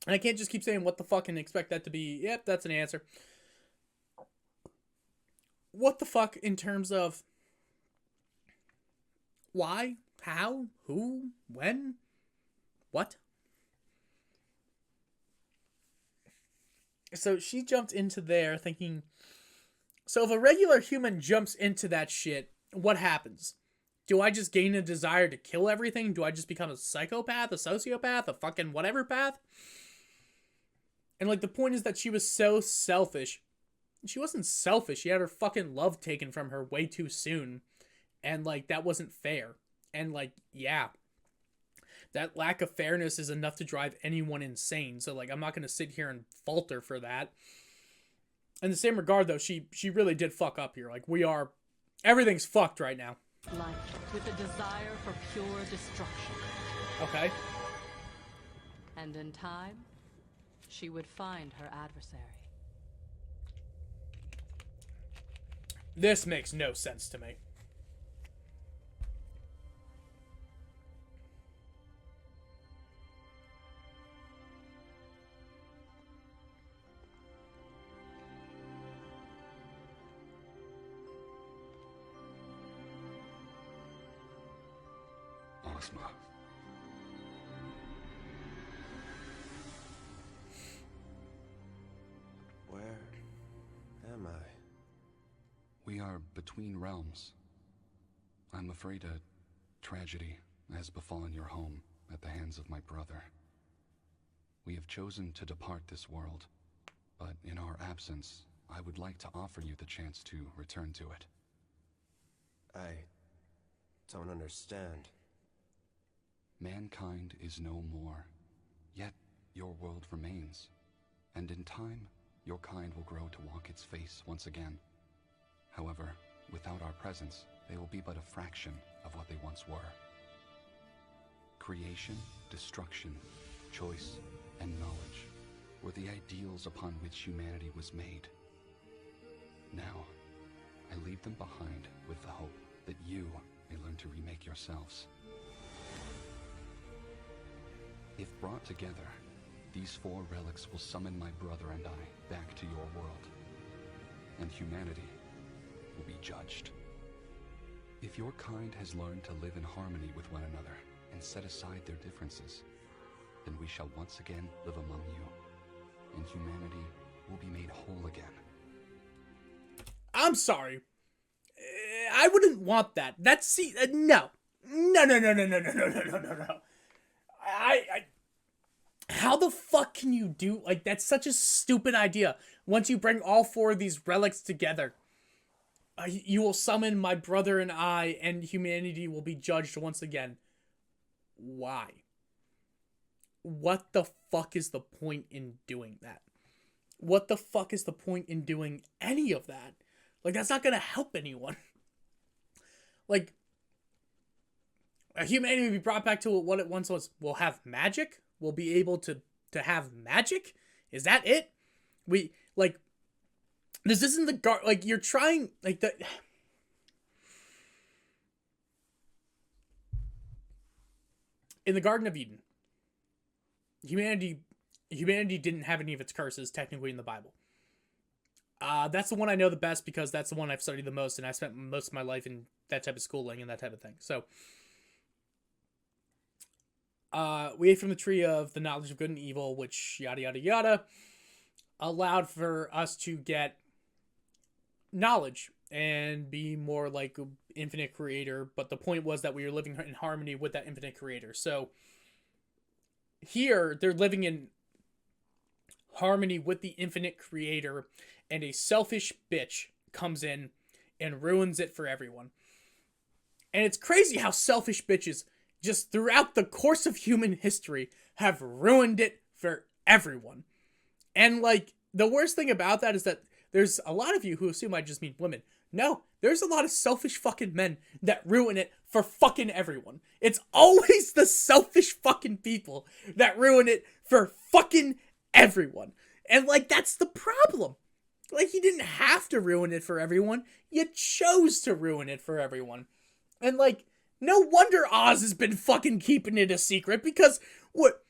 And I can't just keep saying what the fuck and expect that to be, yep, that's an answer. What the fuck in terms of why, how, who, when, what? So she jumped into there thinking, so if a regular human jumps into that shit, what happens? Do I just gain a desire to kill everything? Do I just become a psychopath, a sociopath, a fucking whatever path? And like the point is that she was so selfish. She wasn't selfish. She had her fucking love taken from her way too soon. And like that wasn't fair. And like, yeah. That lack of fairness is enough to drive anyone insane. So like I'm not going to sit here and falter for that. In the same regard though, she really did fuck up here. Like everything's fucked right now. Life with a desire for pure destruction. Okay. And in time, she would find her adversary. This makes no sense to me. Ozma. Where am I? We are between realms. I'm afraid a tragedy has befallen your home at the hands of my brother. We have chosen to depart this world, but in our absence, I would like to offer you the chance to return to it. I don't understand. Mankind is no more, yet your world remains. And in time, your kind will grow to walk its face once again. However, without our presence, they will be but a fraction of what they once were. Creation, destruction, choice, and knowledge were the ideals upon which humanity was made. Now, I leave them behind with the hope that you may learn to remake yourselves. If brought together, these 4 relics will summon my brother and I back to your world, and humanity will be judged. If your kind has learned to live in harmony with one another and set aside their differences, then we shall once again live among you, and humanity will be made whole again. I'm sorry. I wouldn't want that. No. No. How the fuck can you do, like, that's such a stupid idea. Once you bring all 4 of these relics together, you will summon my brother and I, and humanity will be judged once again. Why? What the fuck is the point in doing that? What the fuck is the point in doing any of that? Like, that's not gonna help anyone. Like, humanity will be brought back to what it once was. We'll have magic. We'll be able to have magic. Is that it? This isn't the like, you're trying, like, in the Garden of Eden, humanity didn't have any of its curses technically in the Bible. That's the one I know the best because that's the one I've studied the most, and I spent most of my life in that type of schooling and that type of thing. So, we ate from the tree of the knowledge of good and evil, which yada yada yada allowed for us to get knowledge and be more like an infinite creator. But the point was that we were living in harmony with that infinite creator. So here they're living in harmony with the infinite creator, and a selfish bitch comes in and ruins it for everyone. And it's crazy how selfish bitches just throughout the course of human history have ruined it for everyone. And like, the worst thing about that is that there's a lot of you who assume I just mean women. No, there's a lot of selfish fucking men that ruin it for fucking everyone. It's always the selfish fucking people that ruin it for fucking everyone. And like, that's the problem. Like, you didn't have to ruin it for everyone. You chose to ruin it for everyone. And like, no wonder Oz has been fucking keeping it a secret, because what?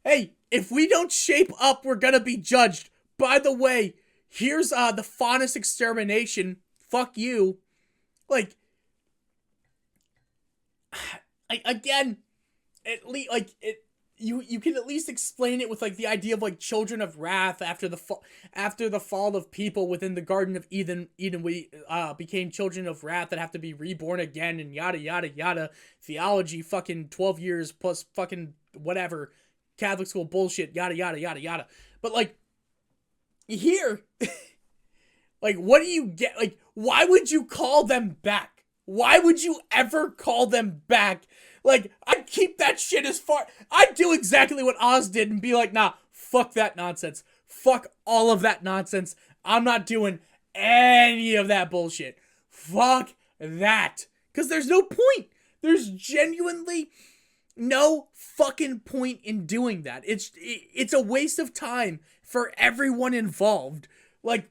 Hey, if we don't shape up, we're gonna be judged. By the way, here's the Faunus extermination. Fuck you. Like again, at least like it. You can at least explain it with like the idea of like children of wrath after the fall of people within the Garden of Eden. We became children of wrath that have to be reborn again and yada yada yada. Theology, fucking 12 years plus fucking whatever, Catholic school bullshit, yada yada yada yada. But like here, like what do you get? Like, why would you call them back? Why would you ever call them back? Like, I'd keep that shit as far... I'd do exactly what Oz did and be like, nah, fuck that nonsense. Fuck all of that nonsense. I'm not doing any of that bullshit. Fuck that. Because there's no point. There's genuinely no fucking point in doing that. It's a waste of time for everyone involved. Like,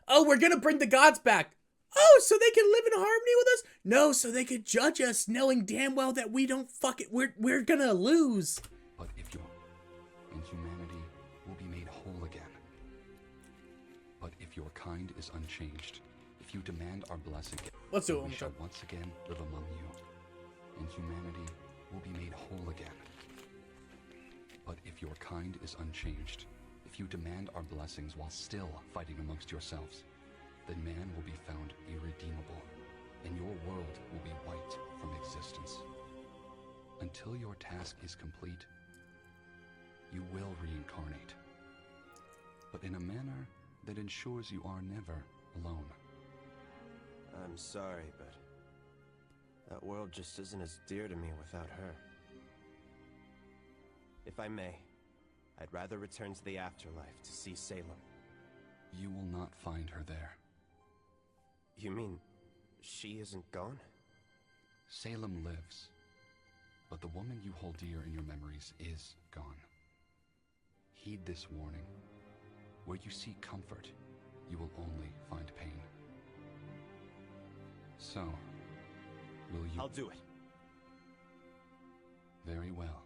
oh, we're gonna bring the gods back. Oh, so they can live in harmony with us? No, so they could judge us, knowing damn well that we don't fuck it. We're gonna lose. But if you and humanity will be made whole again. But if your kind is unchanged, if you demand our blessing, let's do it. We shall once again live among you, and humanity will be made whole again. But if your kind is unchanged, if you demand our blessings while still fighting amongst yourselves, then man will be found irredeemable, and your world will be wiped from existence. Until your task is complete, you will reincarnate, but in a manner that ensures you are never alone. I'm sorry, but that world just isn't as dear to me without her. If I may, I'd rather return to the afterlife to see Salem. You will not find her there. You mean she isn't gone? Salem lives, but the woman you hold dear in your memories is gone. Heed this warning. Where you seek comfort, you will only find pain. So, will you... I'll do it. Very well.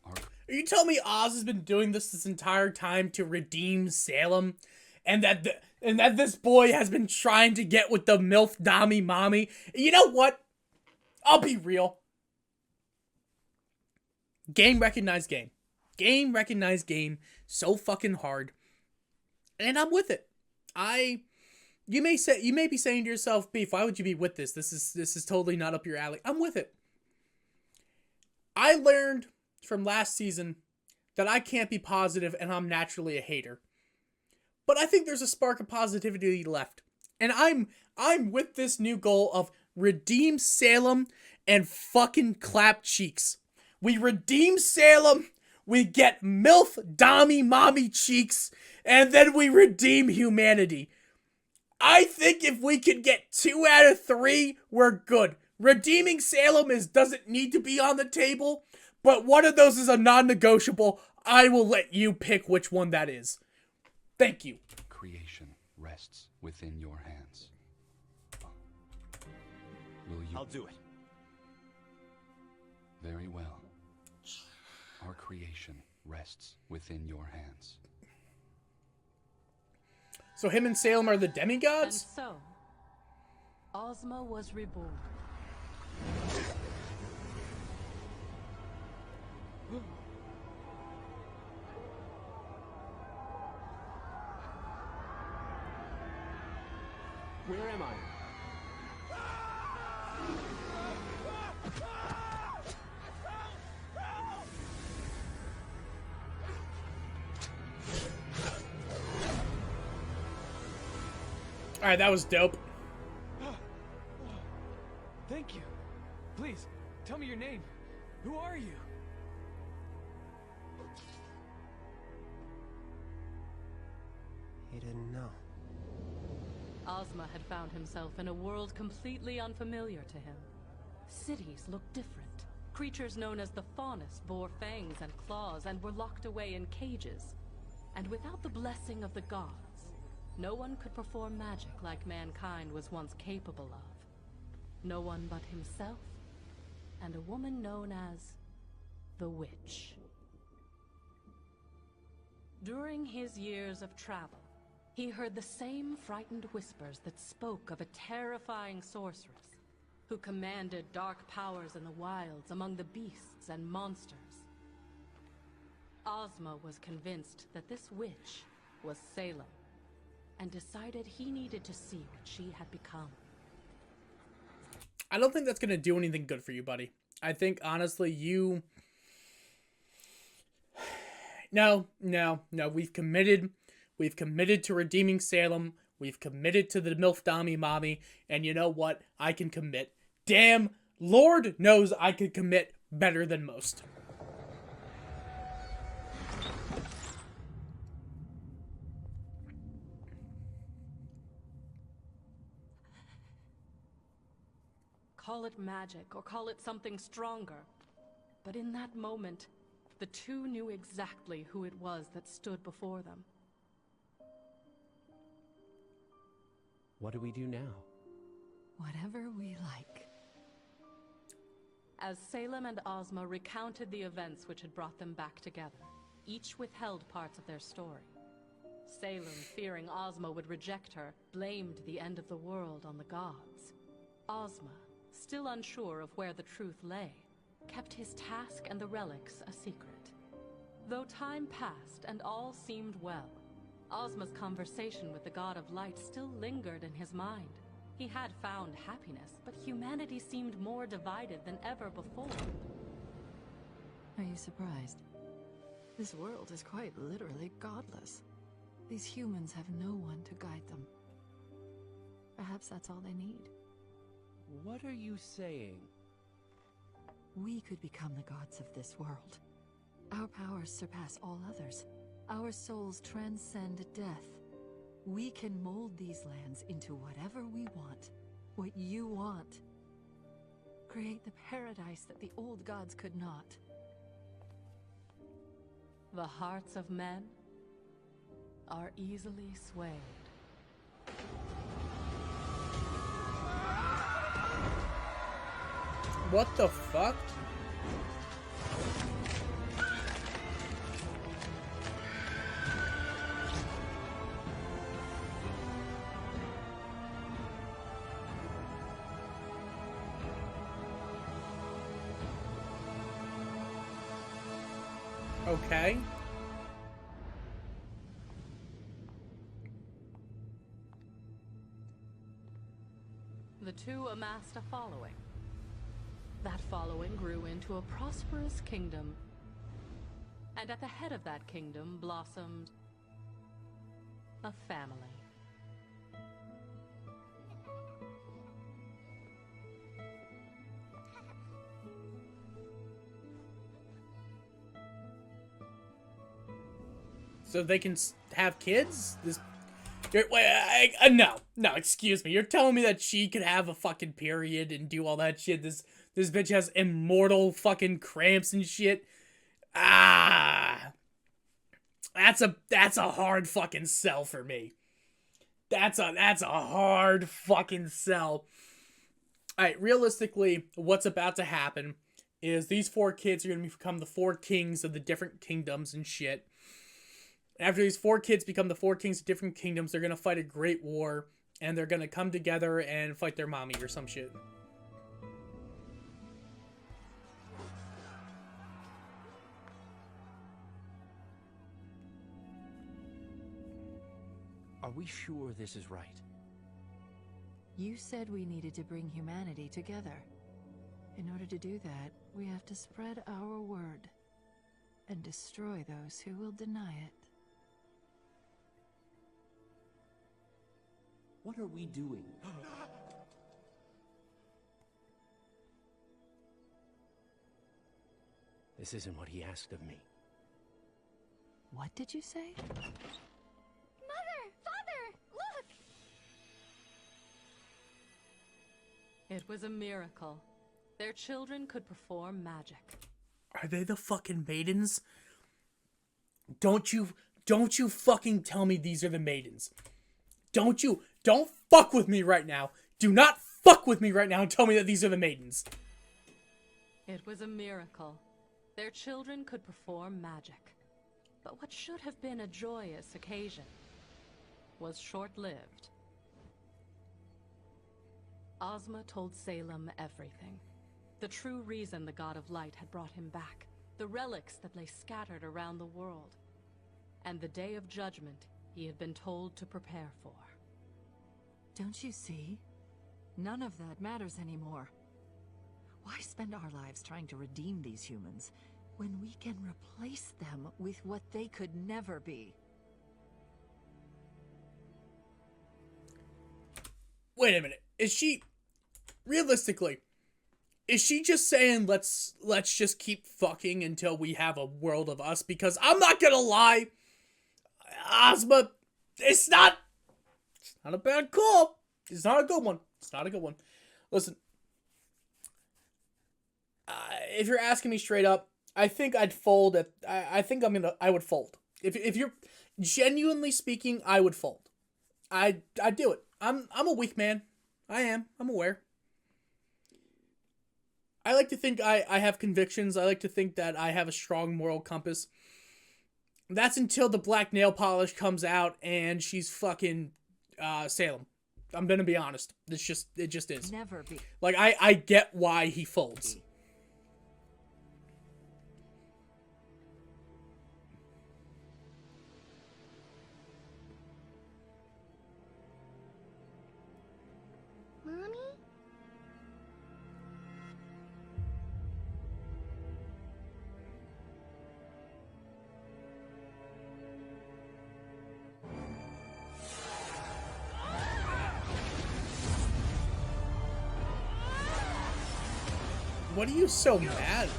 Are you telling me Oz has been doing this entire time to redeem Salem? And that this boy has been trying to get with the MILF Dami mommy? You know what? I'll be real. Game recognized game. Game recognized game. So fucking hard. And I'm with it. You may be saying to yourself, Beef, why would you be with this? This is totally not up your alley. I'm with it. I learned from last season that I can't be positive and I'm naturally a hater. But I think there's a spark of positivity left. And I'm with this new goal of redeem Salem and fucking clap cheeks. We redeem Salem, we get MILF Dami mommy cheeks, and then we redeem humanity. I think if we could get 2 out of 3, we're good. Redeeming Salem doesn't need to be on the table, but one of those is a non-negotiable. I will let you pick which one that is. Thank you. Creation rests within your hands. Will you? I'll do it. Very well. Our creation rests within your hands. So him and Salem are the demigods? And so, Ozma was reborn. Where am I? Alright, that was dope. Thank you. Please, Tell me your name. Who are you? He didn't know. Ozma had found himself in a world completely unfamiliar to him. Cities looked different. Creatures known as the Faunus bore fangs and claws and were locked away in cages. And without the blessing of the gods, no one could perform magic like mankind was once capable of. No one but himself and a woman known as the Witch. During his years of travel, he heard the same frightened whispers that spoke of a terrifying sorceress who commanded dark powers in the wilds among the beasts and monsters. Ozma was convinced that this witch was Salem, and decided he needed to see what she had become. I don't think that's going to do anything good for you, buddy. I think, honestly, you... No. We've committed to redeeming Salem. We've committed to the MILF Dami Mommy. And you know what? I can commit. Damn, Lord knows I can commit better than most. Call it magic, or call it something stronger. But in that moment, the two knew exactly who it was that stood before them. What do we do now? Whatever we like. As Salem and Ozma recounted the events which had brought them back together, each withheld parts of their story. Salem, fearing Ozma would reject her, blamed the end of the world on the gods. Ozma, still unsure of where the truth lay, kept his task and the relics a secret. Though time passed and all seemed well, Ozma's conversation with the God of Light still lingered in his mind. He had found happiness, but humanity seemed more divided than ever before. Are you surprised? This world is quite literally godless. These humans have no one to guide them. Perhaps that's all they need. What are you saying? We could become the gods of this world. Our powers surpass all others. Our souls transcend death. We can mold these lands into whatever we want. What you want. Create the paradise that the old gods could not. The hearts of men are easily swayed. What the fuck? Okay. The two amassed a following. That following grew into a prosperous kingdom. And at the head of that kingdom blossomed a family. So they can have kids? No, excuse me. You're telling me that she could have a fucking period and do all that shit? This bitch has immortal fucking cramps and shit? Ah. That's a hard fucking sell for me. That's a hard fucking sell. Alright, realistically, what's about to happen is these four kids are going to become the four kings of the different kingdoms and shit. After these four kids become the four kings of different kingdoms, they're going to fight a great war, and they're going to come together and fight their mommy or some shit. Are we sure this is right? You said we needed to bring humanity together. In order to do that, we have to spread our word and destroy those who will deny it. What are we doing? This isn't what he asked of me. What did you say? Mother! Father! Look! It was a miracle. Their children could perform magic. Are they the fucking maidens? Don't you fucking tell me these are the maidens. Don't fuck with me right now. Do not fuck with me right now and tell me that these are the maidens. It was a miracle. Their children could perform magic. But what should have been a joyous occasion was short-lived. Ozma told Salem everything. The true reason the God of Light had brought him back. The relics that lay scattered around the world. And the day of judgment he had been told to prepare for. Don't you see? None of that matters anymore. Why spend our lives trying to redeem these humans when we can replace them with what they could never be? Wait a minute. Is she... Realistically, is she just saying let's just keep fucking until we have a world of us? Because I'm not gonna lie, Ozma, it's not a bad call. It's not a good one. It's not a good one. Listen, if you're asking me straight up, I think I'd fold. I would fold. If you're genuinely speaking, I would fold. I'd do it. I'm a weak man. I am. I'm aware. I like to think I have convictions. I like to think that I have a strong moral compass. That's until the black nail polish comes out and she's fucking Salem. I'm gonna be honest. It just is. Never be. Like, I get why he folds. Mommy? What are you so mad?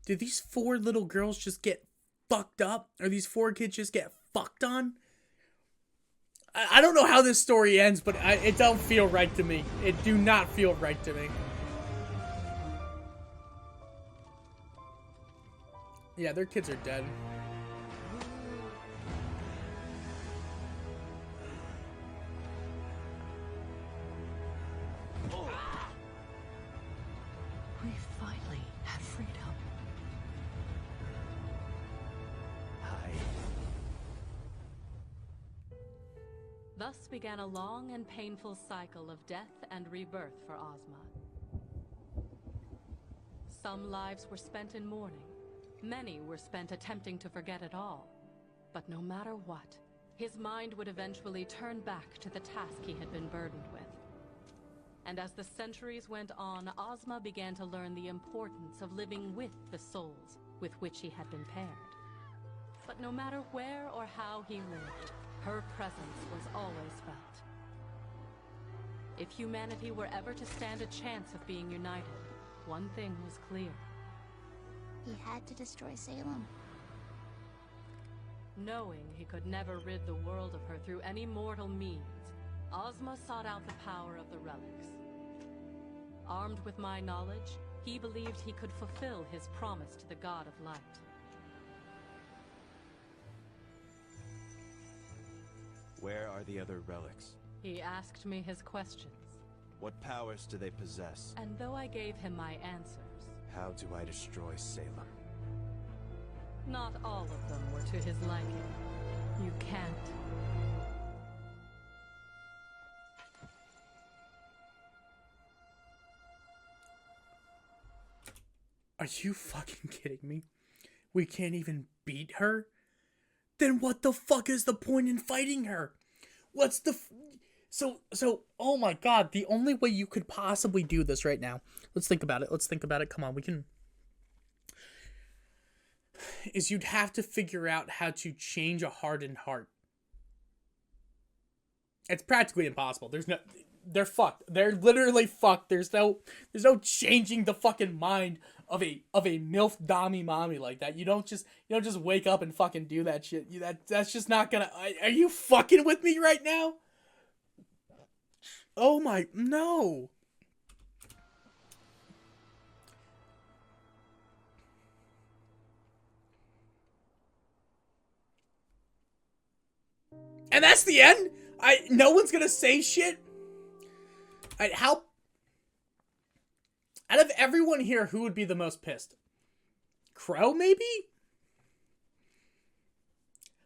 Did these 4 little girls just get fucked up? Or these 4 kids just get fucked on? I don't know how this story ends, but it don't feel right to me. It do not feel right to me. Yeah, their kids are dead. We finally have freedom. Hi. Thus began a long and painful cycle of death and rebirth for Ozma. Some lives were spent in mourning. Many were spent attempting to forget it all. But no matter what, his mind would eventually turn back to the task he had been burdened with. And as the centuries went on, Ozma began to learn the importance of living with the souls with which he had been paired. But no matter where or how he lived, her presence was always felt. If humanity were ever to stand a chance of being united, one thing was clear. He had to destroy Salem. Knowing he could never rid the world of her through any mortal means, Ozma sought out the power of the relics. Armed with my knowledge, he believed he could fulfill his promise to the God of Light. Where are the other relics? He asked me his questions, What powers do they possess? and though I gave him my answers, How do I destroy Salem? not all of them were to his liking. You can't. Are you fucking kidding me? We can't even beat her? Then what the fuck is the point in fighting her? What's the... So, oh my god, the only way you could possibly do this right now... Let's think about it. Come on, we can... Is you'd have to figure out how to change a hardened heart. It's practically impossible. They're fucked. They're literally fucked. There's no changing the fucking mind of a MILF dommy mommy like that. You don't just wake up and fucking do that shit. That's just not gonna. Are you fucking with me right now? Oh my, no. And that's the end? No one's gonna say shit? How... Out of everyone here, who would be the most pissed? Crow, maybe?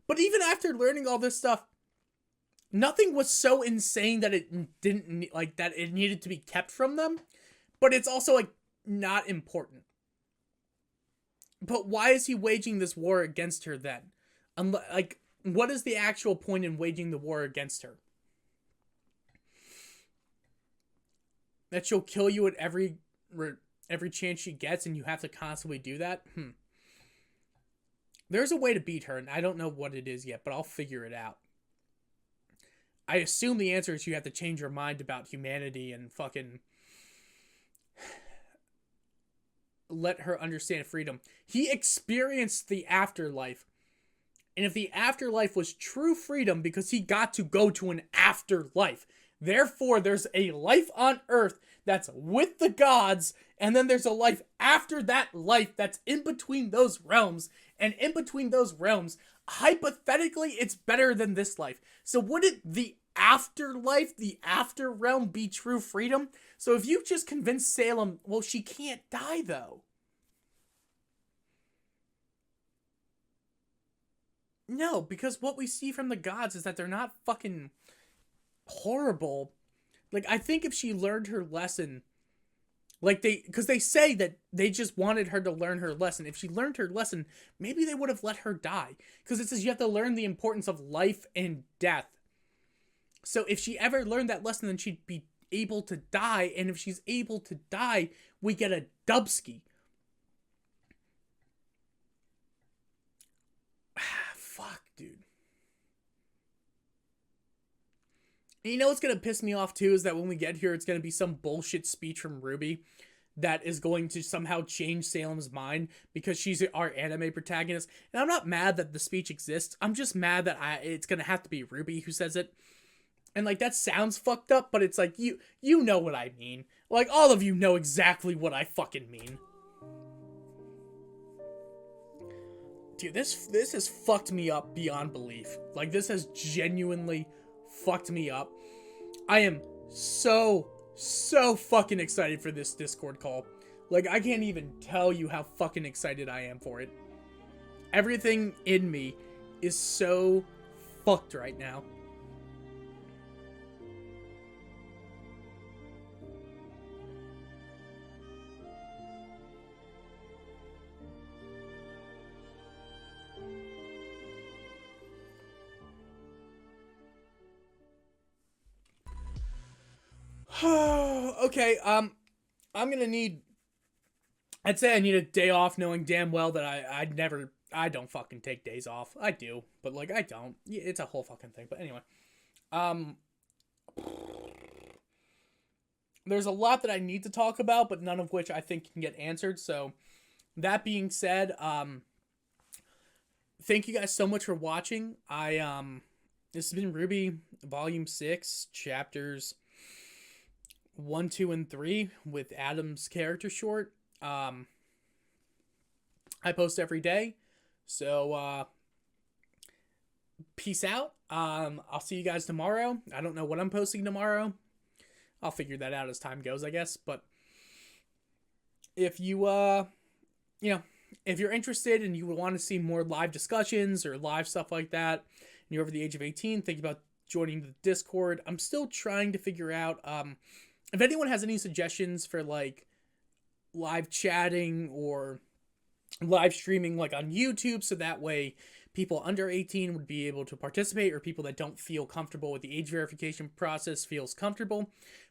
But even after learning all this stuff, nothing was so insane that it didn't, like, that it needed to be kept from them. But it's also, like, not important. But why is he waging this war against her then? Like, what is the actual point in waging the war against her? That she'll kill you at every chance she gets and you have to constantly do that? There's a way to beat her, and I don't know what it is yet, but I'll figure it out. I assume the answer is you have to change your mind about humanity and fucking let her understand freedom. He experienced the afterlife. And if the afterlife was true freedom because he got to go to an afterlife, therefore there's a life on Earth that's with the gods, and then there's a life after that life that's in between those realms, and in between those realms, hypothetically, it's better than this life. So wouldn't the afterlife, the after realm, be true freedom? So if you just convince Salem, well, she can't die though. No, because what we see from the gods is that they're not fucking horrible. Like, I think if she learned her lesson, like because they say that they just wanted her to learn her lesson. If she learned her lesson, maybe they would have let her die. Because it says you have to learn the importance of life and death. So if she ever learned that lesson, then she'd be able to die. And if she's able to die, we get a Dubsky. Fuck, dude. And you know what's going to piss me off too is that when we get here, it's going to be some bullshit speech from RWBY that is going to somehow change Salem's mind because she's our anime protagonist. And I'm not mad that the speech exists. I'm just mad that it's going to have to be RWBY who says it. And like, that sounds fucked up, but it's like, you know what I mean. Like, all of you know exactly what I fucking mean. Dude, this has fucked me up beyond belief. Like, this has genuinely fucked me up. I am so fucking excited for this Discord call. Like, I can't even tell you how fucking excited I am for it. Everything in me is so fucked right now. Okay, I'm gonna need... I'd say I need a day off knowing damn well that I don't fucking take days off. I do, but like, I don't. It's a whole fucking thing, but anyway. There's a lot that I need to talk about, but none of which I think can get answered, so... That being said, thank you guys so much for watching. This has been RWBY Volume 6, Chapters 1, 2, and 3 with Adam's character short. I post every day, so peace out. I'll see you guys tomorrow. I don't know what I'm posting tomorrow. I'll figure that out as time goes, I guess. But if you if you're interested and you would want to see more live discussions or live stuff like that, and you're over the age of 18, think about joining the Discord. I'm still trying to figure out if anyone has any suggestions for like live chatting or live streaming like on YouTube, so that way people under 18 would be able to participate, or people that don't feel comfortable with the age verification process feels comfortable,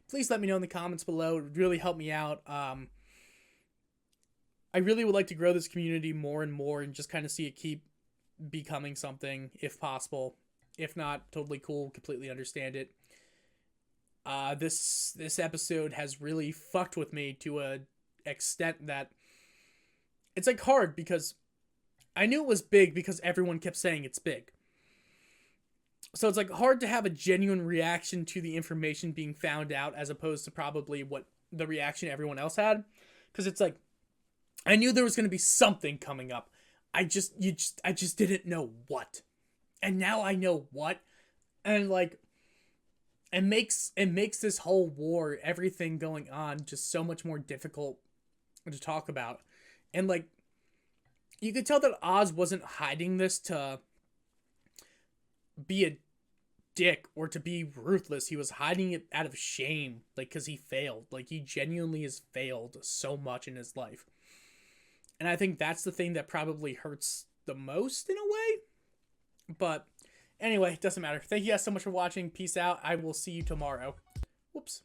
please let me know in the comments below. It would really help me out. I really would like to grow this community more and more and just kind of see it keep becoming something if possible. If not, totally cool, completely understand it. This episode has really fucked with me to a extent that it's like hard, because I knew it was big because everyone kept saying it's big. So it's like hard to have a genuine reaction to the information being found out, as opposed to probably what the reaction everyone else had. Because it's like, I knew there was going to be something coming up. I just didn't know what. And now I know what. And like, it makes this whole war, everything going on, just so much more difficult to talk about. And like, you could tell that Oz wasn't hiding this to be a dick or to be ruthless. He was hiding it out of shame, like, because he failed. Like, he genuinely has failed so much in his life. And I think that's the thing that probably hurts the most in a way. But anyway, it doesn't matter. Thank you guys so much for watching. Peace out. I will see you tomorrow. Whoops.